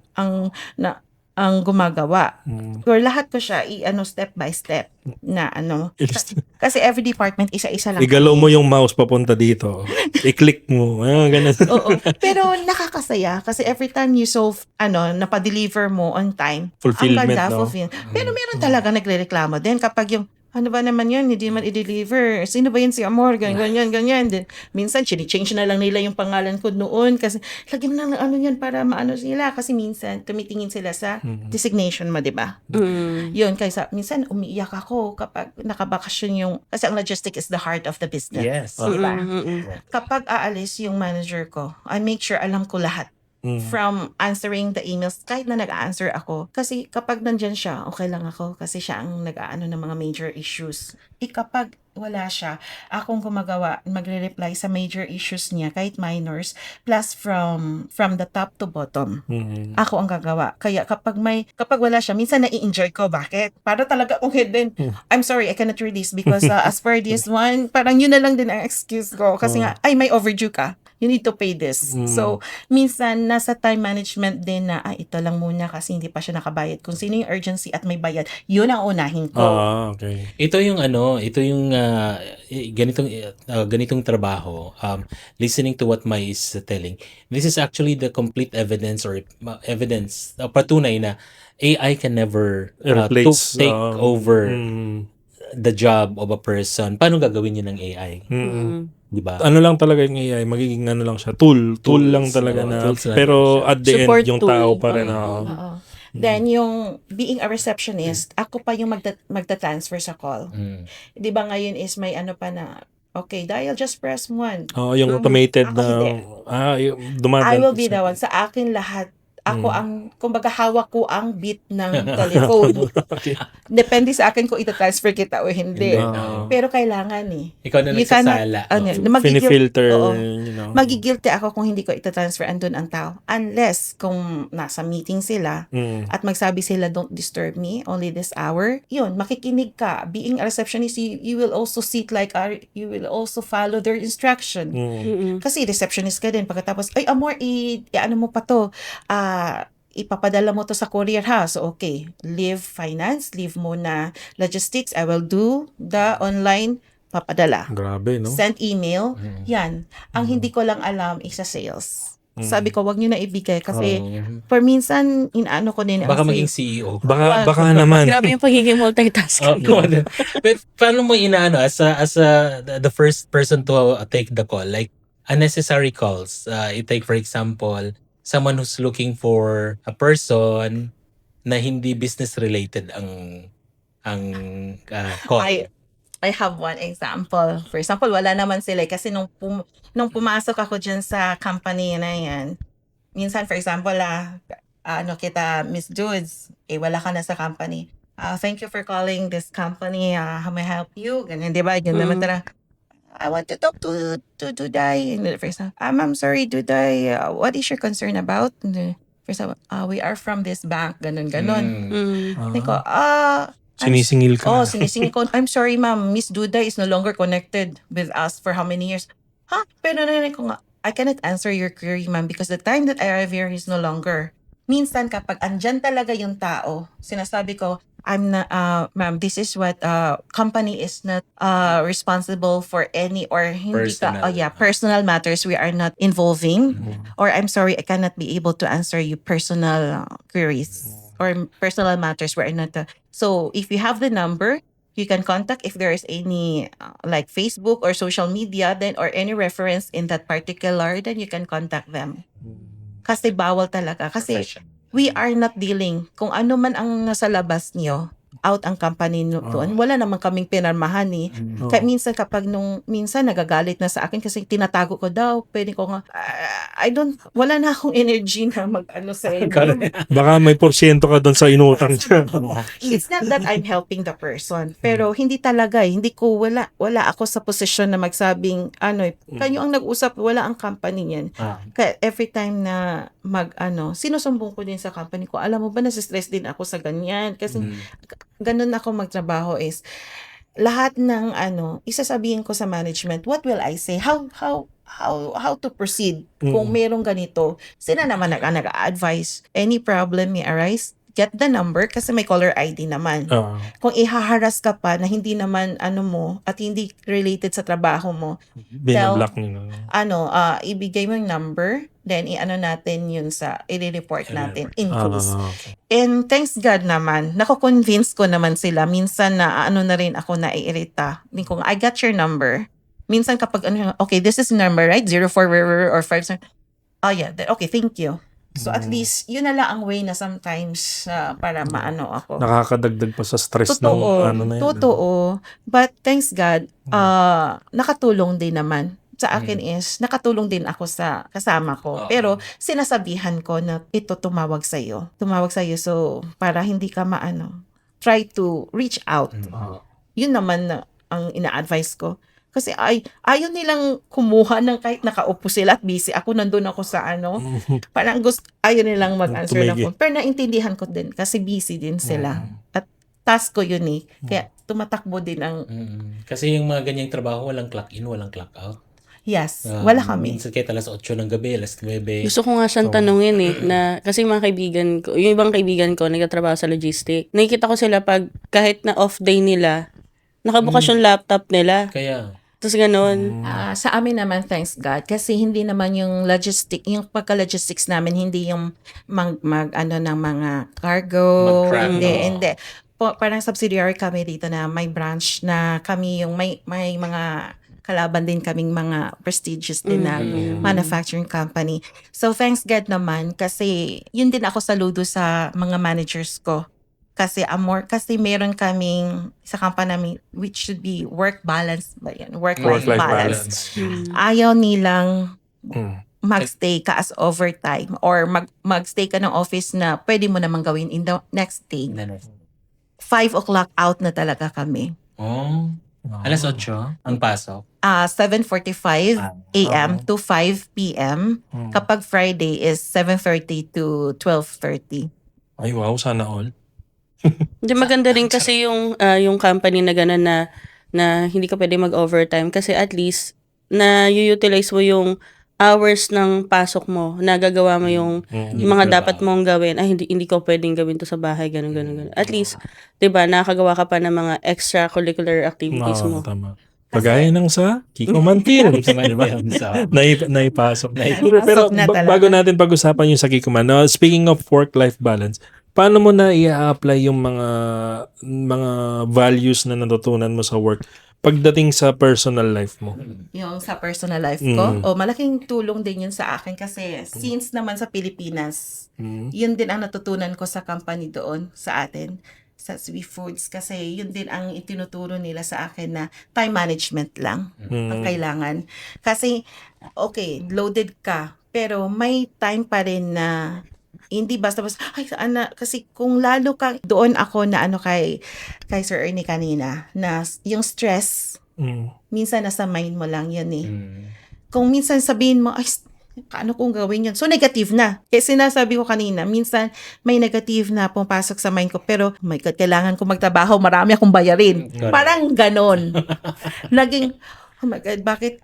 ang gumagawa. Or lahat ko siya step by step na kasi every department isa-isa lang. Igalaw mo yung mouse papunta dito. I-click mo. Ganun. Oo. Pero nakakasaya kasi every time you solve napa-deliver mo on time. Fulfillment, ang ganda, no? Pero meron talaga nagrereklamo din kapag yung ano ba naman yun, hindi man i-deliver. Sino ba yun si Amor? Ganyan. Then, minsan, change na lang nila yung pangalan ko noon kasi lagi mo na yan para maano sila. Kasi minsan, tumitingin sila sa designation mo, di ba? Yun, kaysa minsan, umiiyak ako kapag nakabakasyon kasi ang logistic is the heart of the business. Yes. Di ba? Kapag aalis yung manager ko, I make sure alam ko lahat. From answering the emails, kahit na nag-a-answer ako. Kasi kapag nandyan siya, okay lang ako. Kasi siya ang nag-aano ng mga major issues. Kapag wala siya, akong gumagawa, magre-reply sa major issues niya, kahit minors, plus from the top to bottom. Ako ang gagawa. Kaya kapag wala siya, minsan nai-enjoy ko. Bakit? Para talaga akong hidden. I'm sorry, I cannot release because as per this one, parang yun na lang din ang excuse ko. Kasi nga, may overdue ka. You need to pay this. So, minsan, nasa time management din na, ito lang muna kasi hindi pa siya nakabayad. Kung sino yung urgency at may bayad, yun ang unahin ko. Okay. Ito yung ganitong trabaho. Listening to what Mai is telling. This is actually the complete evidence or patunay na AI can never Replace, take over the job of a person. Paano gagawin yun ng AI? Diba? Ano lang talaga yung AI, magiging ano lang siya, tool lang talaga na, tools lang pero at the Support end, yung tool. tao pa rin. Oo. Then, yung being a receptionist, ako pa yung magta-transfer sa call. Di ba ngayon is may pa na, okay, dial, just press 1. Yung automated Ako na, I will be the one. Sa akin lahat, ako kumbaga hawak ko ang bit ng telephone. Okay. Depende sa akin kung ita-transfer kita o hindi. Pero kailangan Ikaw na You cannot- nagsasala. Finifilter, Oo. you know. Magigilty ako kung hindi ko ita-transfer andun ang tao. Unless kung nasa meeting sila at magsabi sila, don't disturb me, only this hour. Yun, makikinig ka. Being a receptionist, you will also sit you will also follow their instruction. Kasi receptionist ka din. Pagkatapos, Amor, ano mo pa to? Ipapadala mo to sa courier ha. So, okay. Leave finance, leave mo na logistics. I will do the online papadala. Grabe, no? Send email. Yan. Ang hindi ko lang alam is sa sales. Sabi ko, wag nyo na ibigay kasi for minsan, inaano ko din. Baka ang maging sales. CEO. Baka naman. Grabe yung pagiging multitasking. But paano mo inaano as the first person to take the call, like unnecessary calls? You take for example, someone who's looking for a person na hindi business related ang call. I have one example. For example, wala naman sila kasi nung pumasok ako dyan sa company na yan, minsan for example, kita Miss Dudes, wala ka na sa company. Thank you for calling this company. How may I help you? Ganyan, di ba? Ganyan naman tara. I want to talk to Duday. And for example, I'm sorry, Duday. What is your concern about? And for example, we are from this bank. Ganon. Think ko, Sinisingil ka. sinisingil ko. I'm sorry, ma'am. Miss Duda is no longer connected with us for how many years? Pero narinig ko nga, I cannot answer your query, ma'am, because the time that I arrive here is no longer. Minsan, kapag andyan talaga yung tao, sinasabi ko, I'm not, ma'am, this is what, company is not, responsible for any or hindi ka, Personal. personal matters we are not involving. Or I'm sorry, I cannot be able to answer you personal queries or personal matters we are not. So if you have the number, you can contact if there is any like Facebook or social media then or any reference in that particular, then you can contact them. Kasi bawal talaga. Kasi we are not dealing kung ano man ang nasa labas niyo, out ang company doon. Wala naman kaming pinarmahan eh. Kaya minsan kapag minsan nagagalit na sa akin kasi tinatago ko daw, pwede ko nga, wala na akong energy na mag-ano sa inyo. Baka may porsyento ka doon sa inutang siya. It's not that I'm helping the person. Pero hindi talaga eh. Hindi ko, wala ako sa posisyon na magsabing, kanyo ang nag-usap, wala ang company niyan. Kaya every time na sinusumbong ko din sa company ko, alam mo ba, nasistress din ako sa ganyan. Kasi ganun ako magtrabaho is, lahat ng isasabihin ko sa management, what will I say? How to proceed kung merong ganito? Sila naman nag-advise. Any problem may arise, get the number kasi may caller ID naman. Kung ihaharas ka pa na hindi naman mo at hindi related sa trabaho mo, Binablock nyo na. ibigay mo yung number, then natin yun i-report natin in case. Okay. And thanks God naman, nako-convince ko naman sila. Minsan na na rin ako naiirita. Kung I got your number. Minsan kapag okay, this is number, right? 04 or 5. Oh yeah, okay, thank you. So at least, yun na lang ang way na sometimes para maano ako. Nakakadagdag pa sa stress Totoo, ng na yan. totoo. But thanks God, nakatulong din naman. Sa akin is, nakatulong din ako sa kasama ko. Pero sinasabihan ko na ito tumawag sa'yo. So para hindi ka try to reach out. Yun naman ang ina-advise ko. Kasi ayaw nilang kumuha ng kahit nakaupo sila at busy. Ako nandun ako sa parang ayaw nilang mag-answer ng phone. Pero naintindihan ko din kasi busy din sila. At task ko yun eh. Kaya tumatakbo din ang... Kasi yung mga ganyang trabaho, walang clock in, walang clock out. Yes, wala kami. Minsan kahit alas 8 ng gabi, alas 9. Gusto ko nga siyang tanungin na kasi mga kaibigan ko, yung ibang kaibigan ko nagtatrabaho sa logistic. Nakikita ko sila pag kahit na off day nila, nakabukas yung laptop nila. Kaya, Tapos ganun. Sa amin naman, thanks God, kasi hindi naman yung yung pagka-logistics namin, hindi yung ng mga cargo. Mag-truck, Hindi. Parang subsidiary kami dito na may branch na kami yung may mga kalaban din kaming mga prestigious din na manufacturing company. So thanks God naman kasi yun din ako saludo sa mga managers ko. Kasi meron kaming sa company namin which should be work balance ba yan? Work-life balance. Ayaw nilang magstay ka as overtime or magstay ka ng office na pwede mo namang gawin in the next day. 5 o'clock out na talaga kami. Alas 8 ang pasok. 7:45 a.m. to 5 p.m. Kapag Friday is 7:30 to 12:30. Ay wow, sana all. Hindi maganda rin kasi yung company na gano'n na hindi ka pwede mag-overtime kasi at least na utilize mo yung hours ng pasok mo, nagagawa mo yung mga dapat mong gawin. Hindi ko pwedeng gawin to sa bahay, ganun. At least, 'di ba, nakakagawa ka pa ng mga extracurricular activities mo. Tama. Pagaya ng sa Kiko Mantil. Naipasok. Pero na talaga. bago natin pag-usapan yung sa Kiko Man, speaking of work-life balance, paano mo na i-apply yung mga values na natutunan mo sa work pagdating sa personal life mo? Yung sa personal life ko, malaking tulong din yun sa akin kasi since naman sa Pilipinas, yun din ang natutunan ko sa company doon sa atin, sa Sweet Foods, kasi yun din ang itinuturo nila sa akin na time management lang ang kailangan. Kasi, okay, loaded ka, pero may time pa rin na hindi basta-basta, kasi kung lalo ka, doon ako na kay Sir Ernie kanina, na yung stress, minsan nasa mind mo lang yun eh. Kung minsan sabihin mo, paano kong gawin yun? So, negative na. Kasi sinasabi ko kanina, minsan may negative na pumapasok sa mind ko, pero, oh my God, kailangan ko magtrabaho, marami akong bayarin. Parang ganon. Naging, oh my God, bakit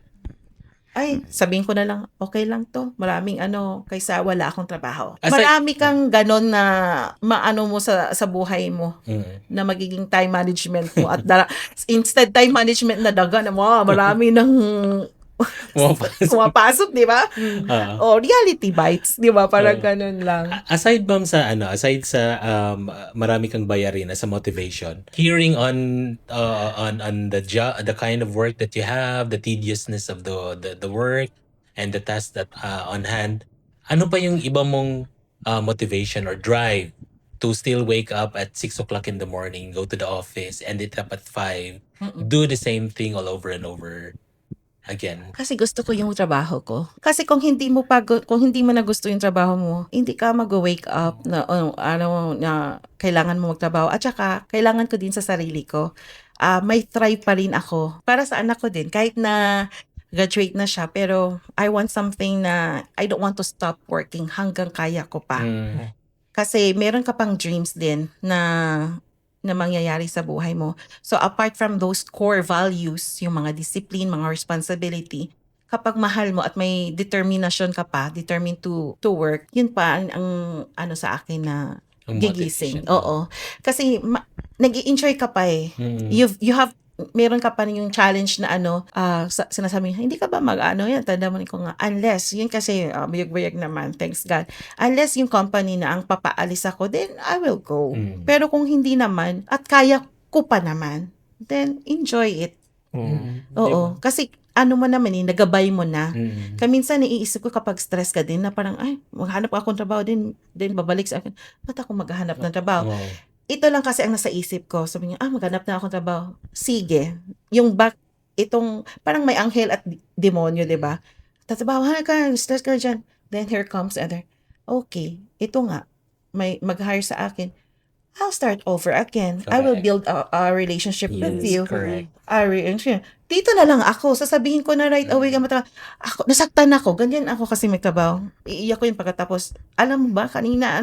Ay, sabihin ko na lang, okay lang to. Maraming kaysa wala akong trabaho. Aside- Marami kang ganon na maano mo sa buhay mo Mm. na magiging time management mo at instead time management na daga na mo, marami ng pumapasok, di ba? O reality bites, di ba? Parang ganon lang. Aside ma'am sa aside sa marami kang bayarin as a motivation, hearing on the kind of work that you have, the tediousness of the work and the task that on hand, ano pa yung iba mong motivation or drive to still wake up at 6 o'clock in the morning, go to the office, end it up at 5, do the same thing all over and over again? Kasi gusto ko yung trabaho ko. Kasi kung hindi mo na gusto yung trabaho mo, hindi ka mag-wake up na na kailangan mo magtrabaho. At saka kailangan ko din sa sarili ko. May thrive pa rin ako para sa anak ko din kahit na graduate na siya, pero I want something na I don't want to stop working hanggang kaya ko pa. Kasi meron ka pang dreams din na mangyayari sa buhay mo. So apart from those core values, yung mga discipline, mga responsibility, kapag mahal mo at may determination ka pa, determined to work, yun pa ang sa akin na Ang gigising. motivation. Oo. Kasi nag-i-enjoy ka pa eh. You have meron ka pa rin yung challenge na sinasabi, hindi ka ba yan, tanda mo ko nga, unless, yun kasi, bayag-bayag naman, thanks God, unless yung company na ang papaalis ako, then I will go. Pero kung hindi naman, at kaya ko pa naman, then enjoy it. Oo. Kasi, mo naman nagabay mo na. Kaminsan, naiisip ko kapag stress ka din, na parang, maghanap akong trabaho din babalik sa akin, ba't ako maghahanap ng trabaho? Ito lang kasi ang nasa isip ko. Sabi niya, maghanap na akong trabaho. Sige. Yung itong, parang may anghel at demonyo, di ba? Tatrabahohan ka, stress ka dyan. Then here comes other. Okay, ito nga, may mag-hire sa akin. I'll start over again. I will build a relationship with you. Correct. Dito na lang ako. Sasabihin ko na right away, ako, nasaktan ako. Ganyan ako kasi may trabaho. Iiyak ko yun pagkatapos. Alam mo ba, kanina,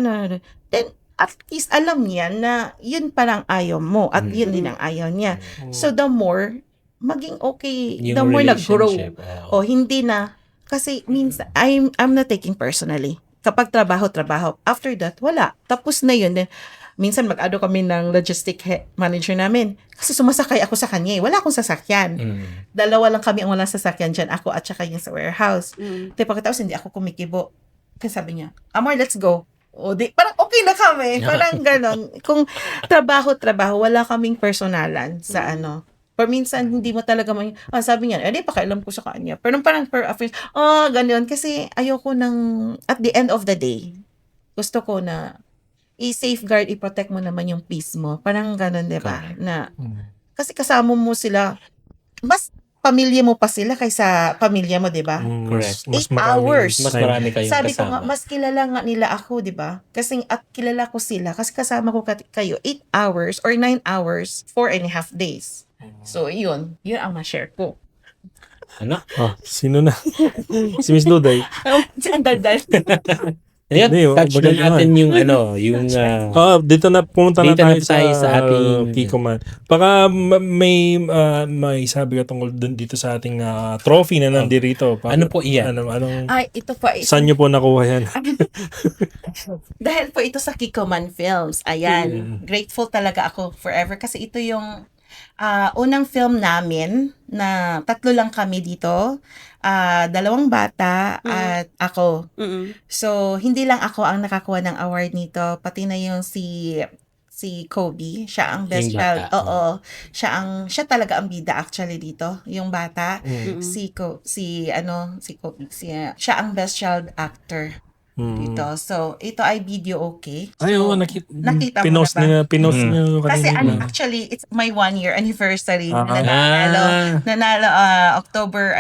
then, at least alam niya na yun parang ayaw mo at yun din ang ayaw niya. So the more maging okay, Yung the more nag-grow. relationship, O hindi na kasi minsan I'm not taking personally. Kapag trabaho. After that, wala. Tapos na yun. Then, minsan mag-ado kami ng logistic manager namin. Kasi sumasakay ako sa kanya. Wala akong sasakyan. Dalawa lang kami ang walang sasakyan dyan. Ako at saka yung sa warehouse. Pagkatapos hindi ako kumikibo. Kasi sabi niya, Amor, let's go. O di, parang okay na kami. Parang ganon. Kung trabaho, wala kaming personalan sa Pero minsan, hindi mo talaga sabi niya, pakailam ko sa kanya. Pero parang per affairs, ganon. Kasi ayoko at the end of the day, gusto ko na i-safeguard, i-protect mo naman yung peace mo. Parang ganon, di ba? Na, kasi kasama mo sila, mas pamilya mo pa sila kaysa pamilya mo, di ba? Correct. 8 hours. Mas marami kayong Sabi ko nga, kasama. mas kilala nga nila ako, di ba? Kasi at kilala ko sila, kasi kasama ko kayo 8 hours or 9 hours, 4.5 days. So, yun ang ma-share ko. Ano? Sino na? Si Miss Duday. Ang daldal. Ayan, Hindi, touch bagay na natin yung Dito na pumunta na Dito tayo na tayo sa ating- Kiko Man. Baka may sabi ka tungkol dito sa ating trophy na nandito. Ano po iyan? Anong Ay, ito po. saan niyo po nakuha yan? Dahil po ito sa Kikoman Films. Ayan. Grateful talaga ako forever kasi ito yung unang film namin na 3 lang kami dito. 2 bata at ako. So, hindi lang ako ang nakakuha ng award nito. Pati na yung si Kobe, siya ang best Yung child. bata. Oo. Siya talaga ang bida actually dito, yung bata. Siya ang best child actor dito. So, ito ay video okay. Ay, oo, nakita mo pinost na ba? pinost niyo Kasi kanina. actually, it's my 1-year anniversary Ah. na nanalo October,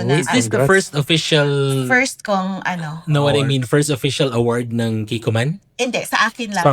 Is this the first official, first kong first official award ng Kikoman? hindi, sa akin lang.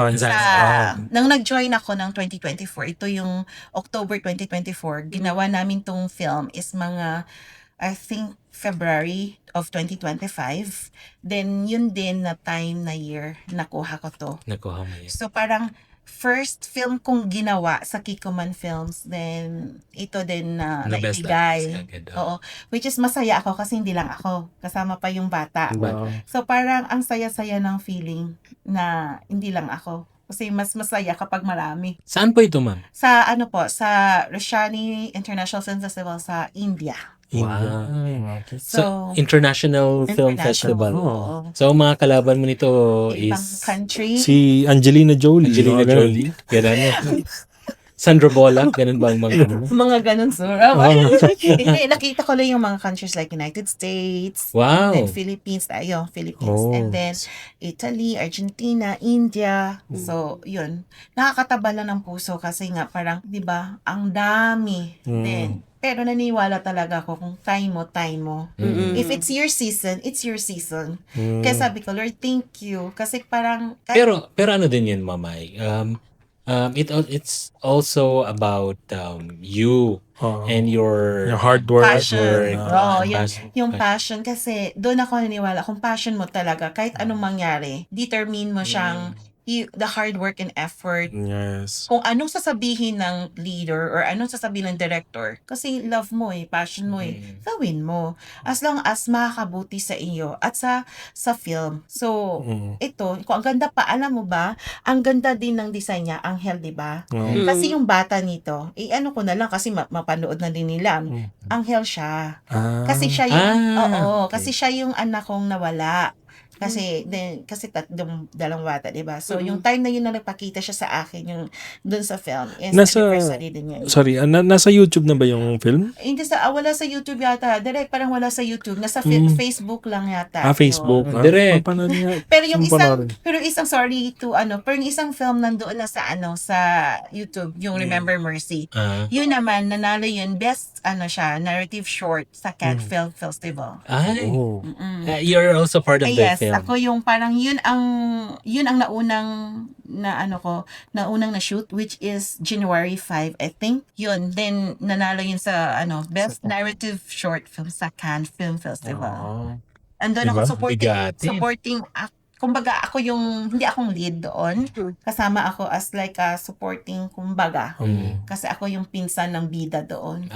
Nang nag-join ako ng 2024, ito yung October 2024, ginawa namin tong film is mga, I think, February of 2025. Then, yun din na time na year, nakuha ko to. Nakuha mo yun. So, parang, first film kong ginawa sa Kikoman Films. Then, ito din na Na best naibigay. actress agad, Oo. Which is masaya ako kasi hindi lang ako. Kasama pa yung bata. Wow. So, parang ang saya-saya ng feeling na hindi lang ako. Kasi mas masaya kapag marami. Saan po ito, ma'am? Sa ano po, sa Roshani International Film Festival sa India. India. Okay. So, International Film International, Festival. oo. So, ang mga kalaban mo nito Ibang is country. Si Angelina Jolie. Angelina mga ganun. Jolie. Ganun. Sandra Bullock. Ganun ba ang mga ganun? Mga ganun, sir. Hindi, nakita ko lang yung mga countries like United States, Wow. then Philippines, Philippines, Oh. and then Italy, Argentina, India. So, yun. Nakakataba lang ng puso kasi nga parang, di ba, ang dami. Then, pero naniwala talaga ako kung time mo. If it's your season, it's your season. Kaya sabi ko, Lord, thank you. Kasi parang, Pero ano din yun, Mamay? It's also about you Oo. and your Yung hard work. passion. Oo, passion. yung passion. Kasi doon ako naniniwala, kung passion mo talaga, kahit anong mangyari, determine mo siyang the hard work and effort. Yes. Kung anong sasabihin ng leader or anong sasabihin ng director, kasi love mo passion mo gawin mo. As long as makakabuti sa iyo at sa film. So, ito, kung ang ganda pa, alam mo ba, ang ganda din ng design niya, Angel, di ba? Kasi yung bata nito, ano ko na lang kasi mapanood na din nila. Angel siya. Kasi siya yung, kasi siya yung anak kong nawala. Kasi dalawang bata, 'di ba? So yung time na yun na nagpakita siya sa akin yung doon sa film, is anniversary din yun. Sorry, nasa YouTube na ba yung film? Hindi wala sa YouTube yata. Direct parang wala sa YouTube, nasa Facebook lang yata. Facebook. Yun. Direct. Mapanood niya. Pero yung Mapanood. isang sorry to pero yung isang film nandoon na sa sa YouTube, yung Remember Mercy. Yun naman nanalo yun best siya, narrative short sa Cannes Film Festival. Ay, Oh. you're also part of the Yes, film. ako yung parang yun ang naunang naunang na shoot, which is January 5, I think. Yun, then nanalo yun sa best narrative short film sa Cannes Film Festival. Andun Diba? ako Bigatin. supporting kumbaga ako yung hindi akong lead doon. Kasama ako as like a supporting kumbaga. Kasi ako yung pinsan ng bida doon.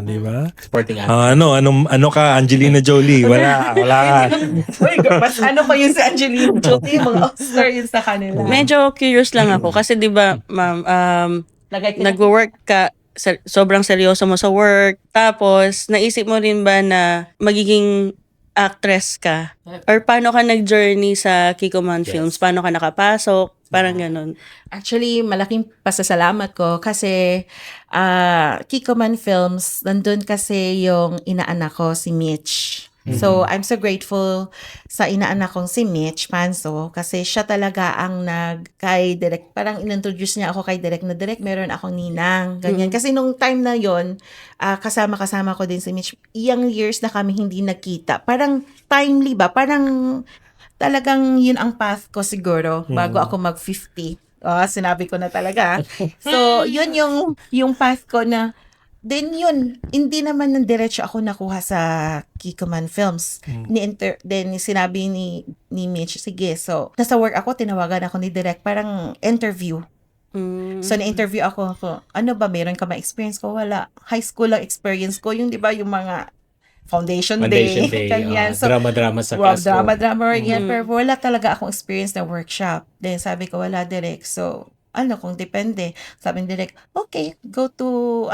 Di ba? Supporting actor. Ano ka, Angelina Jolie? Wala ka. Uy, mas pa yun si Angelina Jolie, mga Oscar yun sa kanila. Medyo curious lang ako kasi 'di ba, ma'am, Lagay ko nagwo-work ka, sobrang seryoso mo sa work, tapos naisip mo rin ba na magiging actress ka? Or paano ka nag-journey sa Kikoman Films? Paano ka nakapasok? Parang ganun. Actually, malaking pasasalamat ko kasi Kikoman Films, nandun kasi yung inaanak ko, si Mitch. So, I'm so grateful sa inaanak kong si Mitch Panso kasi siya talaga ang kay Direk, parang inintroduce niya ako kay Direk na Direk, meron akong ninang, ganyan. Kasi nung time na yon kasama ko din si Mitch. Iyang years na kami hindi nagkita. Parang timely ba? Parang talagang yun ang path ko siguro bago ako mag-50. Sinabi ko na talaga. So, yun yung path ko na then yun, hindi naman ng diretso ako nakuha sa Kikoman Films. Then sinabi ni Mitch, sige, so nasa work ako, tinawagan ako ni Direk, parang interview. So na-interview ako, ano ba, meron ka ba experience ko? Wala. High school lang experience ko, yung di ba yung mga Foundation Day. Ganyan. So, Drama-drama sa classroom. drama, yan. Pero wala talaga akong experience na workshop. Then sabi ko, wala Direk. So, kung depende. Sabi ni Direk, okay, go to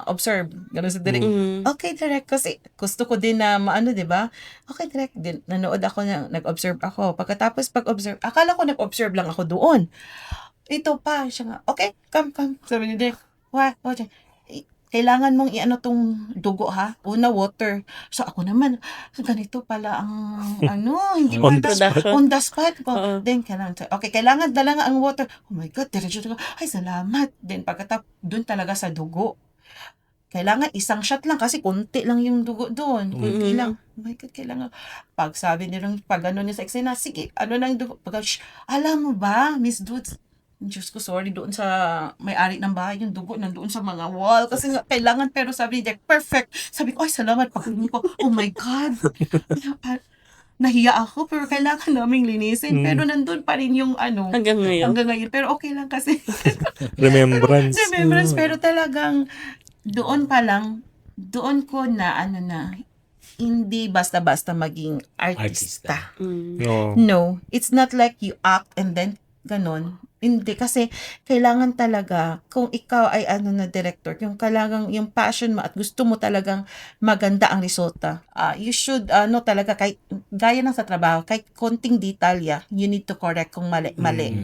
observe. Ganun sa Direk. Okay, Direk. Kasi gusto ko din na di ba? Okay, Direk. Nanood ako, nag-observe ako. Pagkatapos pag-observe, akala ko nag-observe lang ako doon. Ito pa. Siya nga, okay, come. Sabi ni Direk, what? Kailangan mong tong dugo ha. Una, water. So ako naman, ganito pala ang hindi On pala the spot. on the spot ko. Then kailangan dala nga ang water. Oh my God, diretso ko. Ay, salamat. Then doon talaga sa dugo. Kailangan isang shot lang kasi konti lang yung dugo doon. Konti lang. Oh my God, kailangan. Pag sabi nilang, niya sa eksena, sige, nang dugo. Alam mo ba, Miss Dudes, Diyos ko, sorry, doon sa may-ari ng bahay, yung dugo nandoon sa mga wall. Kasi kailangan, pero sabi niya, perfect. Sabi ko, ay, salamat. Pagkakas ko, oh my God. nahiya ako, pero kailangan naming linisin. Pero nandun pa rin yung Hanggang ngayon. hanggang ngayon. Pero okay lang kasi. Remembrance. Remembrance, pero talagang doon pa lang, doon ko na hindi basta-basta maging artista. No. No, it's not like you act and then ganon. Hindi, kasi kailangan talaga, kung ikaw ay director, yung kailangan, yung passion mo at gusto mo talagang maganda ang resulta, you should, talaga, kahit, gaya ng sa trabaho, kahit konting detalya, you need to correct kung mali.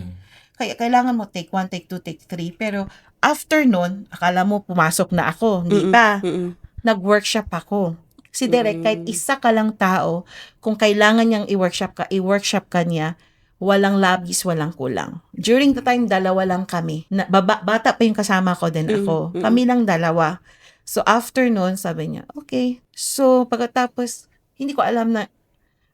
Kaya kailangan mo take 1, take 2, take 3, pero after nun, akala mo pumasok na ako, hindi pa. Nag-workshop ako. Si Derek, kahit isa ka lang tao, kung kailangan niyang i-workshop ka niya, walang labis, walang kulang. During the time, dalawa lang kami. Bata pa yung kasama ko din ako. Kami lang dalawa. So, after nun, sabi niya, okay. So, pagkatapos, hindi ko alam na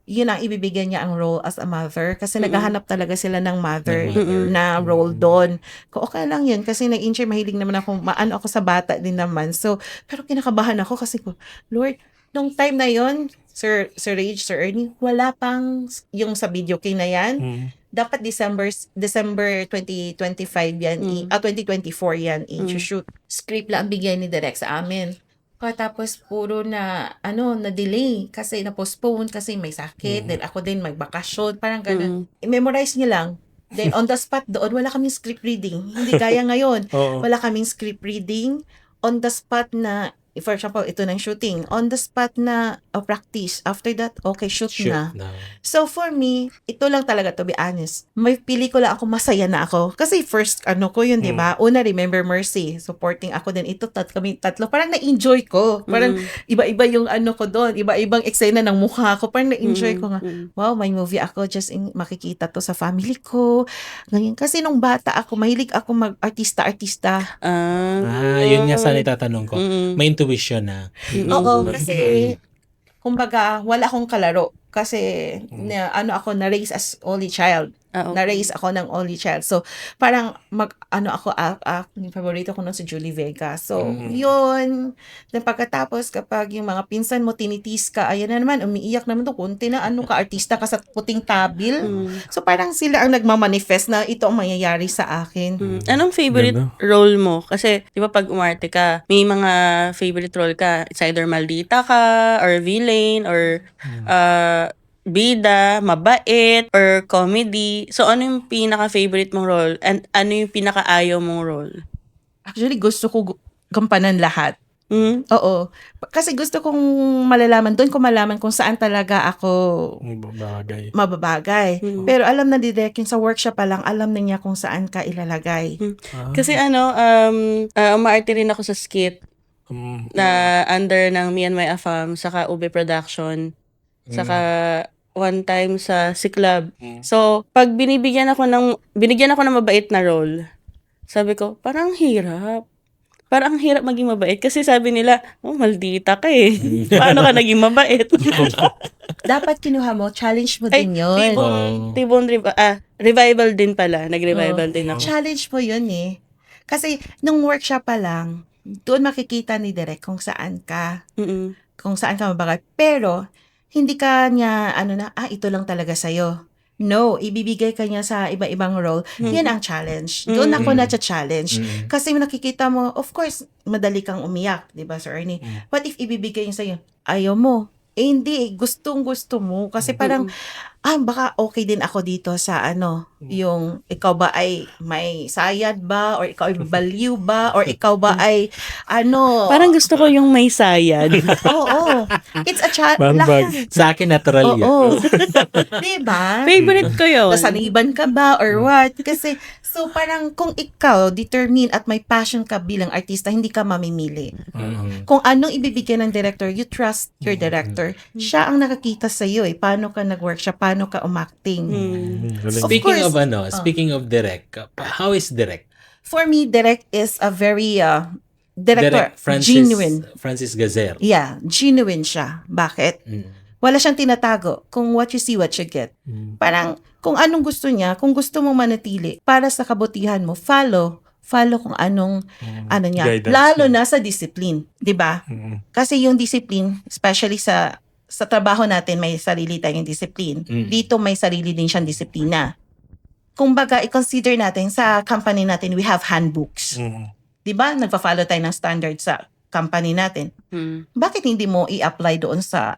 yun ang ibibigay niya ang role as a mother kasi naghahanap talaga sila ng mother na role doon. Okay lang yun kasi nag-enjoy, mahilig naman ako, ako sa bata din naman. So, pero kinakabahan ako kasi Lord, nung time na yun, Sir Rage, Sir Ernie, wala pang yung sa video kay na yan. Dapat December 2025 yan, 2024 yan, i-shoot. Script lang ang bigay ni Direk sa amin. Tapos puro na, na-delay kasi na-postpone kasi may sakit. Then ako din may bakasyon, parang ganun. I-memorize niyo lang. Then on the spot doon, wala kaming script reading. Hindi gaya ngayon. Wala kaming script reading. On the spot na, for example, ito ng shooting. On the spot na practice. After that, okay, shoot na. So for me, ito lang talaga, to be honest. May pelikula ako, masaya na ako. Kasi first, ko yun, di ba? Una, Remember Mercy. Supporting ako din. Ito, kami tatlo. Parang na-enjoy ko. Parang iba-iba yung ko doon. Iba-ibang eksena ng mukha ko. Parang na-enjoy ko nga. Wow, may movie ako. Just makikita to sa family ko. Ganyan. Kasi nung bata ako, mahilig ako mag-artista-artista. Yun nga sana itatanong ko. May intuition na. Oo, kasi kumbaga, wala akong kalaro. Kasi, na-raise as only child. Na-raise ako ng only child. So, parang, yung favorito ko nun si Julie Vega. So, yun. Then, pagkatapos, kapag yung mga pinsan mo, tinitis ka, ayan na naman, umiiyak naman to, kunti na, artista ka sa puting tabil. So, parang sila ang nagmamanifest na ito ang mangyayari sa akin. Anong favorite role mo? Kasi, di ba pag umarte ka, may mga favorite role ka. It's either maldita ka, or villain, or bida, mabait, or comedy. So, ano yung pinaka-favorite mong role? And ano yung pinaka-ayaw mong role? Actually, gusto ko gampanan lahat. Oo. Kasi gusto kong malalaman, doon ko malaman kung saan talaga ako mababagay. Pero alam na Direk, yung sa workshop pa lang, alam na niya kung saan ka ilalagay. Kasi umaarte rin ako sa skit na under ng Me and My Afam, saka UB Production, saka one time sa Siklab. So, pag binigyan ako ng mabait na role, sabi ko, parang hirap. Parang ang hirap maging mabait. Kasi sabi nila, maldita ka eh. Paano ka naging mabait? Dapat kinuha mo, challenge mo din yun. Revival din pala. Nag-revival din ako. Challenge mo yun eh. Kasi, nung workshop pa lang, doon makikita ni Direk kung saan ka. Kung saan ka mabagay. Pero, hindi ka niya, ito lang talaga sa'yo. No, ibibigay ka niya sa iba-ibang role. Yan ang challenge. Doon ako na-challenge. Kasi nakikita mo, of course, madali kang umiyak, di ba, Sir Ernie? But if ibibigay niya sa'yo, ayaw mo. Hindi, gustong-gusto mo. Kasi parang, baka okay din ako dito sa yung ikaw ba ay may sayad ba? Or ikaw ay baliw ba? Or ikaw ba ay Parang gusto ko yung may sayad. Oo. It's a Lahat. Sa akin, natural yun. Oo. Diba? Favorite ko yun. Nasaniban ka ba or what? Kasi, so parang kung ikaw determine at may passion ka bilang artista, hindi ka mamimili. Kung anong ibibigay ng director, you trust your director. Siya ang nakakita sa iyo paano ka nag-workshop, paano ka umacting. Speaking of Direk, how is Direk? For me, Direk is a very Direk genuine. Francis Gazer. Yeah, genuine siya. Bakit? Wala siyang tinatago. Kung what you see, what you get. Parang kung anong gusto niya, kung gusto mo manatili para sa kabutihan mo, follow kung anong niya. Guidance Lalo na sa discipline, 'di ba? Kasi yung discipline, especially sa sa trabaho natin may sarili tayong discipline. Dito may sarili din siyang disiplina. Kumbaga, i-consider natin sa company natin, we have handbooks. Di ba? Nagpa-follow tayo ng standard sa company natin. Bakit hindi mo i-apply doon sa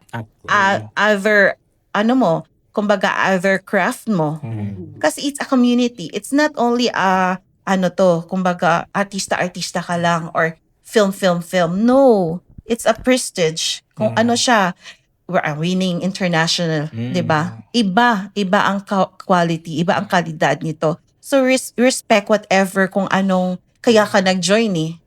other, other craft mo? Kasi it's a community. It's not only kumbaga, artista ka lang or film. No. It's a prestige. Kung ano siya, we're winning international, 'di ba? Iba ang quality, iba ang kalidad nito. So respect whatever kung anong kaya ka nag-join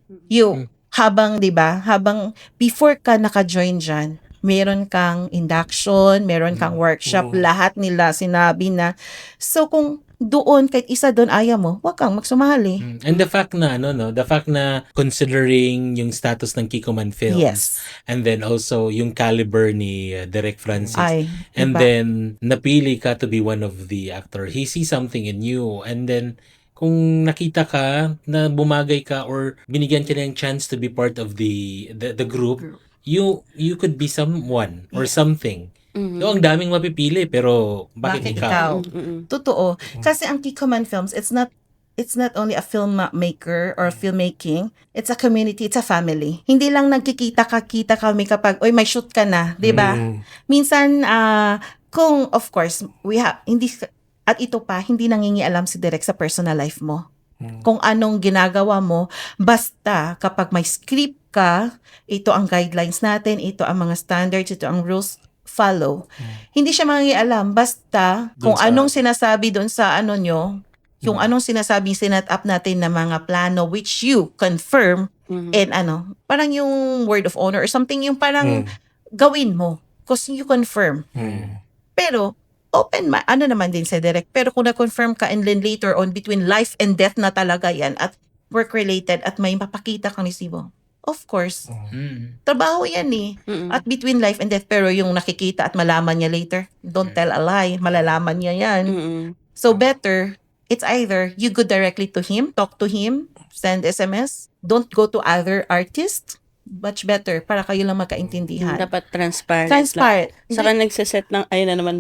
habang 'di ba? Habang before ka naka-join diyan, meron kang induction, meron kang workshop, lahat nila sinabi na. So kung doon, kahit isa doon ayaw mo, wag kang magsumali. And the fact na, considering yung status ng Kikoman Films, Yes. and then also yung caliber ni Direk Francis, Ay, and iba. then napili ka to be one of the actor, he sees something in you, and then kung nakita ka na bumagay ka or binigyan ka ng chance to be part of the group, you could be someone or something. So, ang daming mapipili, pero bakit ikaw? Totoo. Kasi ang Kikoman Films, it's not only a filmmaker or filmmaking, it's a community, it's a family. Hindi lang nagkikita kami kapag, may shoot ka na, 'di ba? Minsan, kung of course, at ito pa, hindi nangingialam si Direk sa personal life mo. Kung anong ginagawa mo, basta kapag may script ka, ito ang guidelines natin, ito ang mga standards, ito ang rules, follow. Hindi siya mangingialam, basta kung anong sinasabi doon sa nyo, yung anong sinasabing sinet up natin na mga plano which you confirm and parang yung word of honor or something yung parang gawin mo because you confirm. Pero open naman din sa direct. Pero kung na-confirm ka and then later on between life and death na talaga yan at work-related at may mapakita kang resibo, of course, trabaho yan at between life and death, pero yung nakikita at malaman niya later, don't tell a lie, malalaman niya yan. So better, it's either you go directly to him, talk to him, send SMS, don't go to other artists, much better para kayo lang magkaintindihan. Dapat transparent. Transparent. Saka nagsiset ng,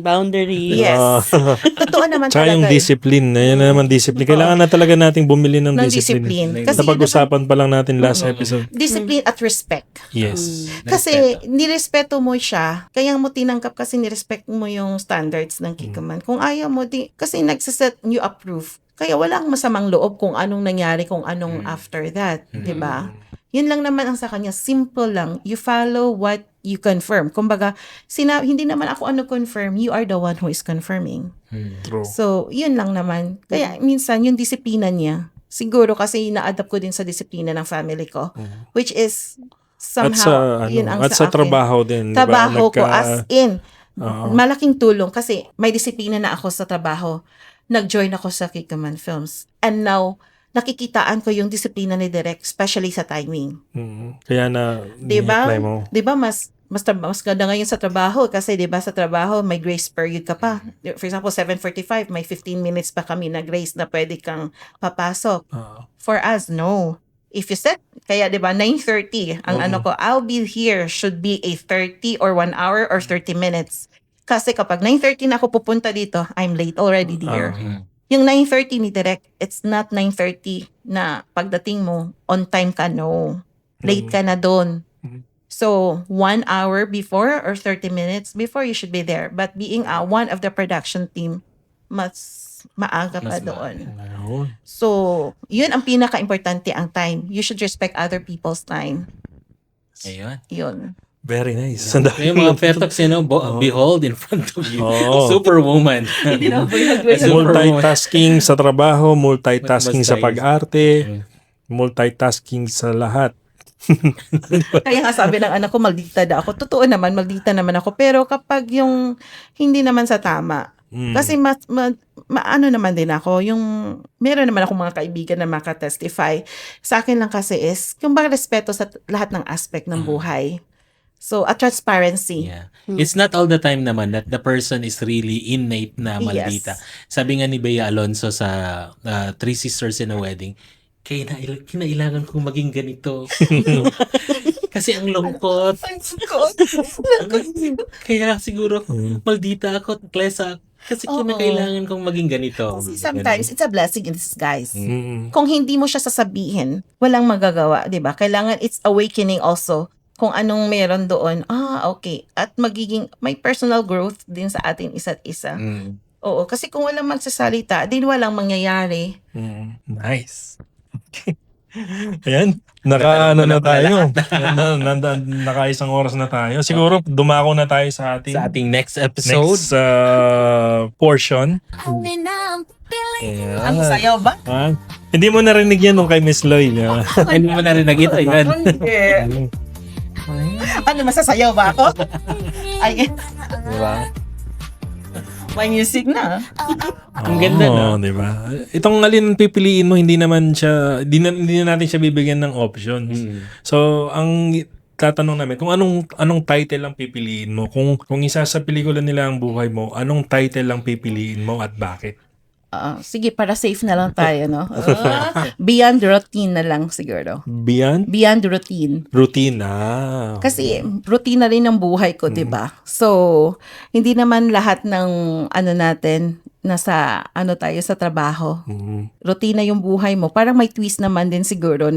boundary. Yes. Totoo naman Tsaka talaga. yung discipline, yun na naman discipline. Kailangan na talaga nating bumili ng discipline. Kasi Napag-usapan pa lang natin last episode. discipline at respect. Yes. Kasi nirespeto mo siya, kaya mo tinanggap kasi nirespect mo yung standards ng Kikoman. Kung ayaw mo, kasi nagsiset, you approve. Kaya walang masamang loob kung anong nangyari, kung anong after that. Diba? Yun lang naman ang sa kanya. Simple lang. You follow what you confirm. Kumbaga, hindi naman ako confirm. You are the one who is confirming. True. So, yun lang naman. Kaya minsan, yung disiplina niya, siguro kasi na-adapt ko din sa disiplina ng family ko. Which is somehow, yun ang at sa sa akin. trabaho din. Diba? Trabaho ko as in. Malaking tulong kasi may disiplina na ako sa trabaho. Nag-join ako sa Kikoman Films. And now, nakikitaan ko yung disiplina ni Direk, especially sa timing. Kaya na ni-apply mo. Diba mas ganda ngayon sa trabaho kasi diba sa trabaho may grace period ka pa. For example, 7:45, may 15 minutes pa kami na grace na pwede kang papasok. For us, no. If you set, kaya diba 9:30, ang I'll be here should be a 30 or 1 hour or 30 minutes. Kasi kapag 9:30 na ako pupunta dito, I'm late already there. Yung 9:30 ni Direk, it's not 9:30 na pagdating mo, on time ka, no. Late ka na doon. So, 1 hour before or 30 minutes before, you should be there. But being one of the production team, mas maaga pa doon. So, yun ang pinaka-importante ang time. You should respect other people's time. Ayun. Yun. Very nice. Yung mga Fertox, behold in front of you. Oh. Superwoman. Multitasking sa trabaho, multitasking sa Basta pag-arte, multitasking sa lahat. Kaya nga sabi ng anak ko, maldita daw ako. Totoo naman, maldita naman ako. Pero kapag yung hindi naman sa tama, kasi ano naman din ako, yung meron naman akong mga kaibigan na makatestify. Sa akin lang kasi is, yung bang respeto sa lahat ng aspect ng buhay. So, a transparency. Yeah. It's not all the time naman that the person is really innate na maldita. Yes. Sabi nga ni Bea Alonso sa Three Sisters in a Wedding, kinailangan kong maging ganito. Kasi ang lungkot. Kaya siguro, maldita ako, klesa. Kasi kinakailangan kong maging ganito. Kasi sometimes, it's a blessing in disguise. Mm. Kung hindi mo siya sasabihin, walang magagawa, di ba? Kailangan it's awakening also kung anong meron doon. Okay. At may personal growth din sa ating isa't isa. Mm. Oo, kasi kung walang magsasalita, din walang mangyayari. Nice. Ayan, naka-ano na tayo. Naka-isang oras na tayo. Siguro dumako na tayo sa ating Sa ating next episode. next portion. Ang sayaw ba? Hindi mo narinig yan nung kay Miss Loy. Hindi mo na rin nakita yan. Ano, masasayaw ba ako? Ay, Diba? may music na. Ang ganda, no? Di ba? Itong alin pipiliin mo, hindi naman siya, hindi na natin siya bibigyan ng options. So, ang tatanong namin, kung anong title ang pipiliin mo? Kung isa sa pelikula nila ang buhay mo, anong title ang pipiliin mo at bakit? Sige, para safe na lang tayo, no? Beyond routine na lang siguro. Beyond Beyond routine. routine. Kasi routine na rin ang buhay ko, 'di ba? So, hindi naman lahat ng natin nasa tayo sa trabaho. Routine na yung buhay mo. Parang may twist naman din siguro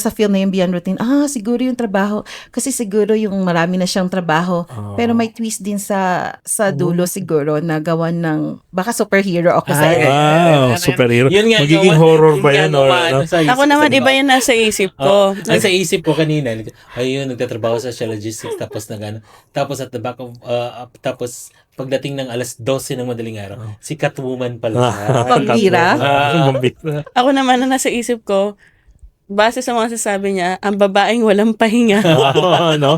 sa film na yung Beyond Routine. Siguro yung trabaho kasi siguro yung marami na siyang trabaho. Pero may twist din sa dulo siguro na gawan ng baka superhero ako sa Wow, superhero. Yun nga, Magiging gawa- horror yun ba nga yan? Or, gawa, ano? sa isip Ako naman, ko, iba yung nasa isip ko. Ang sa isip ko kanina, ayun, nagtatrabaho sa logistics, tapos tapos at the back of, tapos pagdating ng alas 12 ng madaling araw, si Catwoman pala siya. Vampira? Vampira. Ako naman, ang nasa isip ko, base sa mga sasabi niya, ang babaeng walang pahinga. No?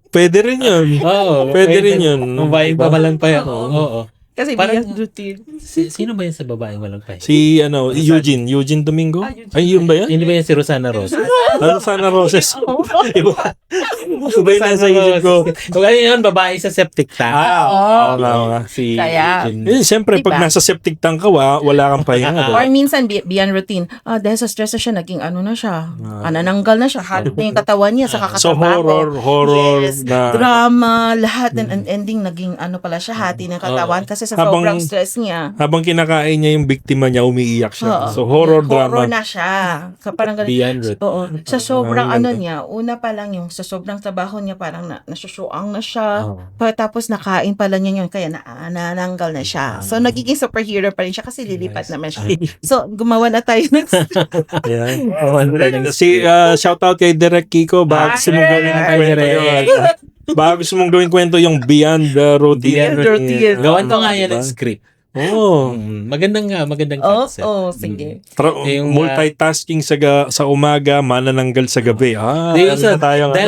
Pwede rin yun. Oo. Pwede rin yun. Babaeng babalang pa yan. Oo. Kasi Parang- beyond routine. Sino ba yan sa babaeng walang pahinga? Si Eugene Domingo? Ay, yun ba yan? Hindi ba yan si Rosana Roses? Sana Roses. Iba. Iba yung nasa isip ko. So, yun, babae sa septic tank. Oo nga. Si Kaya- Eh, siyempre, pag Diba? nasa septic tank ka, wala kang pahinga. Or diba? minsan, beyond routine, dahil sa stress na siya, naging na siya. Nananggal na siya. Hati na yung katawan niya sa So, kakatrabaho. horror Yes, na... drama, lahat. And ending, naging pala siya, hati ng katawan. Kasi sa Habang- sobrang stress niya. Habang kinakain niya yung biktima niya, umiiyak siya. Oo. So, horror drama. Horror na siya. Parang ganun. Beyond routine. Oo. Sa sobrang Ah, niya, una pa lang yung sa sobrang trabaho niya, parang nasusyoang na siya. Oo. Tapos nakain pala niya yun, kaya nananggal na siya. So, nagiging superhero pa rin siya kasi lilipat naman siya. So, gumawa na tayo ng Ayan. Shout out kay Direk Kiko. Baka gusto mong gawin ng kwento yun. Baka gusto mong gawin kwento yung Beyond Routine. Beyond routine. Gawan ko nga yan Diba? ng script. Oo. Magandang concept. sige. Yung, Multitasking sa umaga, manananggal sa gabi. Dahil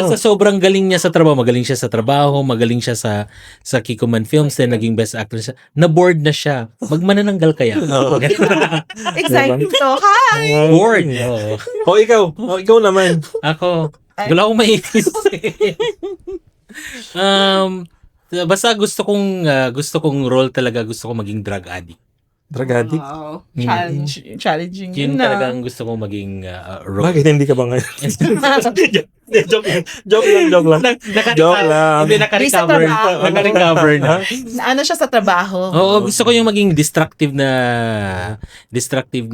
sa sobrang galing niya sa trabaho, magaling siya sa trabaho, magaling siya sa Kikoman Films, then naging best actor siya. Na-bored na siya. Magmanananggal kaya. Exciting to. Hi! Bored. Oo. Ikaw naman. Ako, wala akong maiisip. Basta gusto kong role talaga, gusto kong maging drug addict. Drug addict? Wow. Challenging Yun na. talagang gusto kong maging role. Bakit hindi ka ba ngayon? Joke lang. Joke lang. Hindi, Sa naka-recover. trabaho. Naka-recover na. Ano siya sa trabaho? Oo, gusto ko yung maging destructive na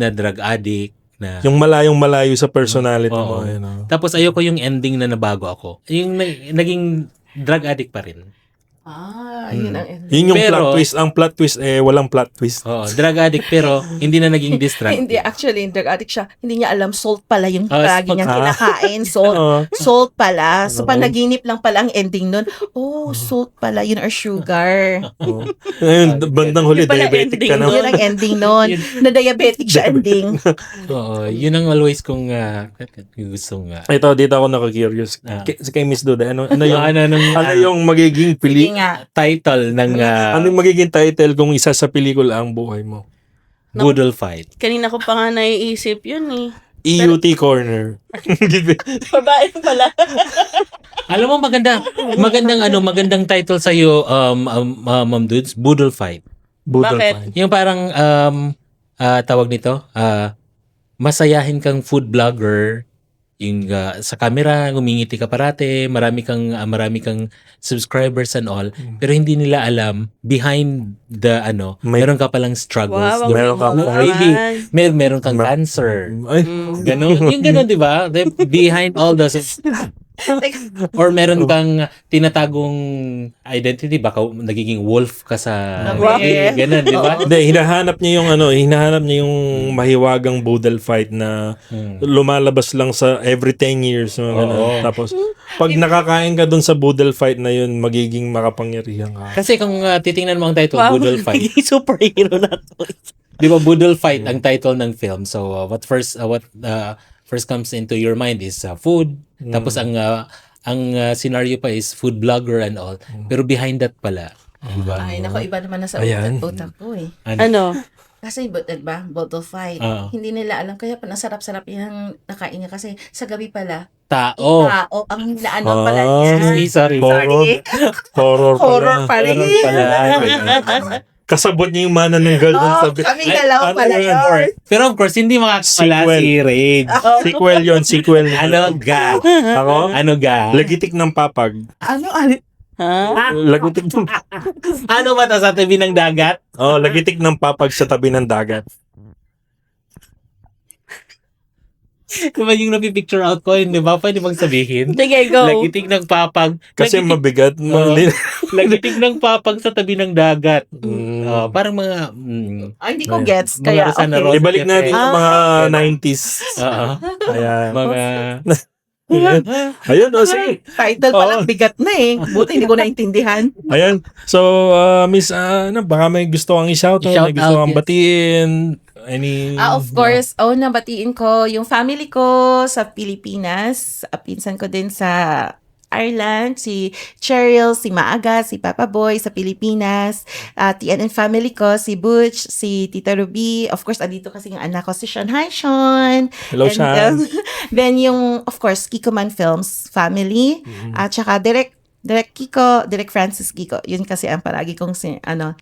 drug addict. Na, Yung malayong-malayo sa personality mo. Oo. Tapos, Tapos ayoko yung ending na nabago ako. Yung naging drug addict pa rin. Yun ang yun yung Pero- plot twist. Ang plot twist, walang plot twist. Oo, drug addict pero hindi na naging distracted. Hindi, actually, drug addict siya. Hindi niya alam, salt pala yung lagi salt. niyang kinakain. Salt pala. So, panaginip lang pala ang ending nun. Salt pala. Yun or sugar. Ngayon, bandang huli, Yun pala diabetic ending ka na. Yun ang ending nun. Na diabetic siya ending. Oo, yun ang always kong gustong Ito, dito ako naka-curious. Kay Miss Duda, ano yung magiging Sige nga. title ng ano yung magiging title kung isa sa pelikula ang buhay mo? Boodle Fight. Kanina ko pa nga naiisip yun eh. EUT Corner. Babae pala. Alam mo magandang title sa iyo Ma'am Dudes, Boodle Fight. Boodle Bakit? Fight. Yung parang tawag nito, masayahin kang food blogger yung sa camera, ngumingiti ka parate, marami kang subscribers and all, pero hindi nila alam behind the meron ka palang struggles. Wow, Meron ka- maybe meron kang cancer. Ay, Ganun, yung ganun, di ba? Behind all the or meron kang tinatagong identity, baka nagiging wolf ka sa Wow. ganun, di ba? hindi, hinahanap niya yung mahiwagang Boodle fight na lumalabas lang sa every 10 years. Mga ganun. Oo. Tapos, pag nakakain ka dun sa Boodle fight na yun, magiging makapangyarihan ka. Kasi kung titingnan mo ang title, Wow, Boodle Fight. naging superhero na to. Di ba Boodle Fight ang title ng film? So what first comes into your mind is food. Tapos ang scenario pa is food blogger and all. Pero behind that pala, diba? Ay, nako, iba naman na sa Ayan. utak ko eh. Ano? Kasi, diba, bottle fight. Oo. Hindi nila alam. Kaya pa, nasarap-sarap yung nakain niya. Kasi sa gabi pala, Tao. tao ang naano pala niya. Sorry. Horror pa rin. Pala. Kasabot niya yung mana ng girl dun sa... Kami dalawa ano pala yun? yun. Pero of course, hindi makakawala Sequel. si Rage. Sequel. Ano ga? Ako? Ano ga? Lagitik ng papag. Ano? Ha? Lagitik ng... Ano ba ta sa tabi ng dagat? Oh, lagitik ng papag sa tabi ng dagat. Diba yung napipicture out ko, di ba? Pwede bang sabihin? Sige, go. Lagitik ng papag. Kasi mabigat. Lagitik ng papag sa tabi ng dagat. Parang mga... Ay, hindi ko gets. Kaya, Mga Rosana okay. Rosa Ibalik natin Cafe. yung mga 90s. Oo. Ayan. Mga... Ayun, sige. Title pa lang, bigat na eh. Buti hindi ko naintindihan. Ayan. So, Miss, baka may gusto kang i-shoutout, may gusto I-shoutout, kang yes. batiin, any... Of course, nabatiin ko yung family ko sa Pilipinas. Pinsan ko din sa Ireland, si Cheryl, si Maaga, si Papa Boy sa Pilipinas, TNN family ko, si Butch, si Tita Ruby, of course, andito kasi yung anak ko, si Sean. Hi, Sean! Hello, And, Sean. then yung, of course, Kiko Man Films family, at saka Direct Francis Kiko. Yun kasi ang palagi kong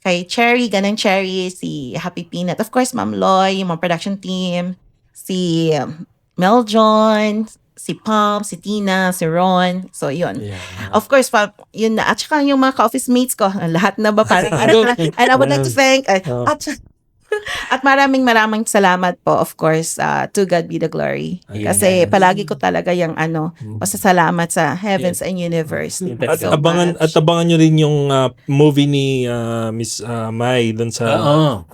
kay Cherry, ganang Cherry, si Happy Peanut. Of course, Ma'am Loy, yung mga production team, si Mel John, si Pam, si Tina, si Ron. So, yun. Yeah. Of course, yun na. At saka yung mga ka-office mates ko, lahat na ba parang and I would like to thank, at maraming salamat po, of course, to God be the glory. Kasi palagi ko talaga yung pasasalamat sa heavens and universe. At So abangan much. nyo rin yung movie ni Miss Mai doon sa Oo.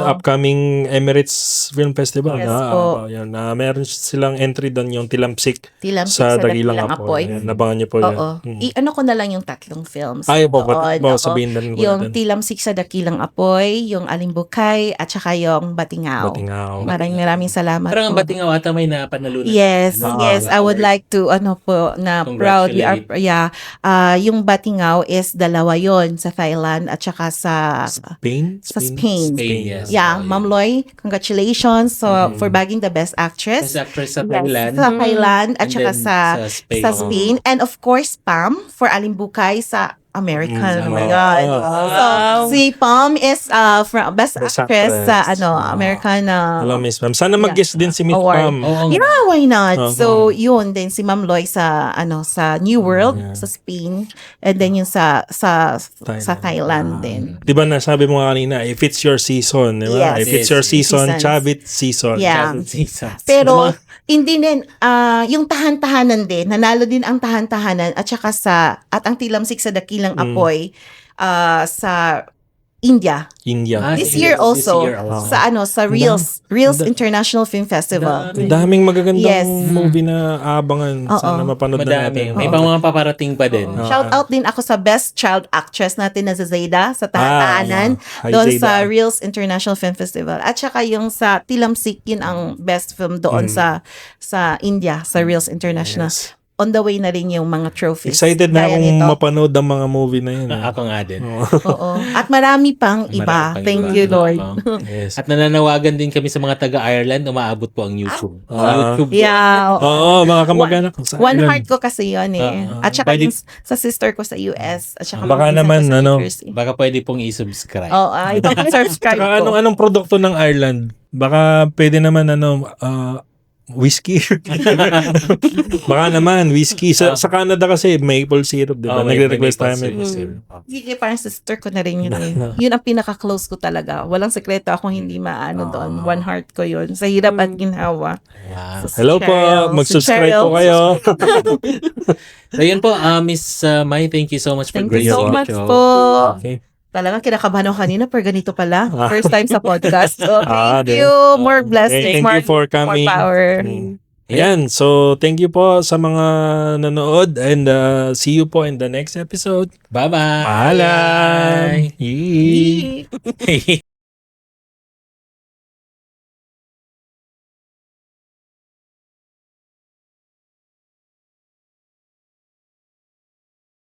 upcoming Emirates Film Festival. Yes po. Yan, meron silang entry doon yung Tilamsik Tilamsik sa sa Dagilang Dakilang Apoy. Apoy. Yan, abangan nyo po yan. Oo. Ano ko na lang yung tatlong films. Ay, po, doon, sabihin na rin ko yung natin. Tilamsik sa Dakilang Apoy, yung Alimbukay, at saka yung Batingaw. Batingaw. Maraming salamat Parang ang po. Batingaw ata may napanalunan. Yes, yes. I would like to, proud we are, yung Batingaw is dalawa yon sa Thailand at saka sa Spain? Spain. Spain, yes. Yeah, Ma'am Loy, congratulations for bagging the Best Actress. Best actress sa Yes, Thailand. sa Thailand at And saka then sa Spain. sa Spain. And of course, Pam for Alimbukay sa American. Oh my wow. God. So, si Pam is from Best Best Actress sa Actress. American Hello, Miss Pam. Sana mag-guest din si Miss Award. Pam. Oo nga. Yeah, why not? Okay. So, yun din si Ma'am Loy sa sa New World sa Spain, and then yung sa Thailand din. Di ba nasabi mo kanina, if it's your season, di ba? Yes. If it's your season, Seasons. Chavit season. Yeah. Jesus. Pero hindi din yung tahan-tahanan din, nanalo din ang tahan-tahanan at saka at ang Tilamsik sa Dakilang Apoy sa India. India. This year also sa Reels International Film Festival. Daming magagandang Yes. movie na abangan. Oo. Sana mapanood na Madami. natin. May mga paparating pa din. Shout out din ako sa Best Child Actress natin na sa Zayda sa Tahanan Hi, doon Zayda. sa Reels International Film Festival. At saka yung sa Tilamsik, yun ang best film doon sa India, sa Reels International. Yes. On the way na rin yung mga trophies. Excited na Gaya akong nito. mapanood ang mga movie na yun. Ako nga din. Oo. At marami pang iba. Marami pang Thank iba. you, Lord. Oo. Yes. At nananawagan din kami sa mga taga-Ireland, umaabot po ang YouTube. YouTube. Yeah. Oo, mga kamag-anak. Sa One Ireland. heart ko kasi yun eh. At saka Pwede- yung sa sister ko sa US. At saka Baka mga pinsan naman, ko sa ano, New Jersey. Baka pwede pong i-subscribe. Oo, subscribe Saka ko. anong produkto ng Ireland? Baka pwede naman Whiskey. Baka naman, whiskey. Sa Canada kasi, maple syrup, di ba? Oh, may Nagre-request tayo maple maple syrup. syrup. Sige, parang sister ko na rin yun eh. Yun ang pinaka-close ko talaga. Walang sekreto akong hindi maano doon. One heart ko yun. Sa hirap at ginhawa. Wow. So, si Hello po, Cheryl, mag-subscribe si po Cheryl. kayo. So, yun po, Miss Mai, thank you so much for Thank you gracing so the much show. po. Okay. Talagang kinakabahan ako kanina, pero ganito pala. First time sa podcast. So, Ah, thank you. More blessings. Thank you for More coming. power. Ayan, so thank you po sa mga nanood and see you po in the next episode. Bye-bye. Paalam! Yee! Yee.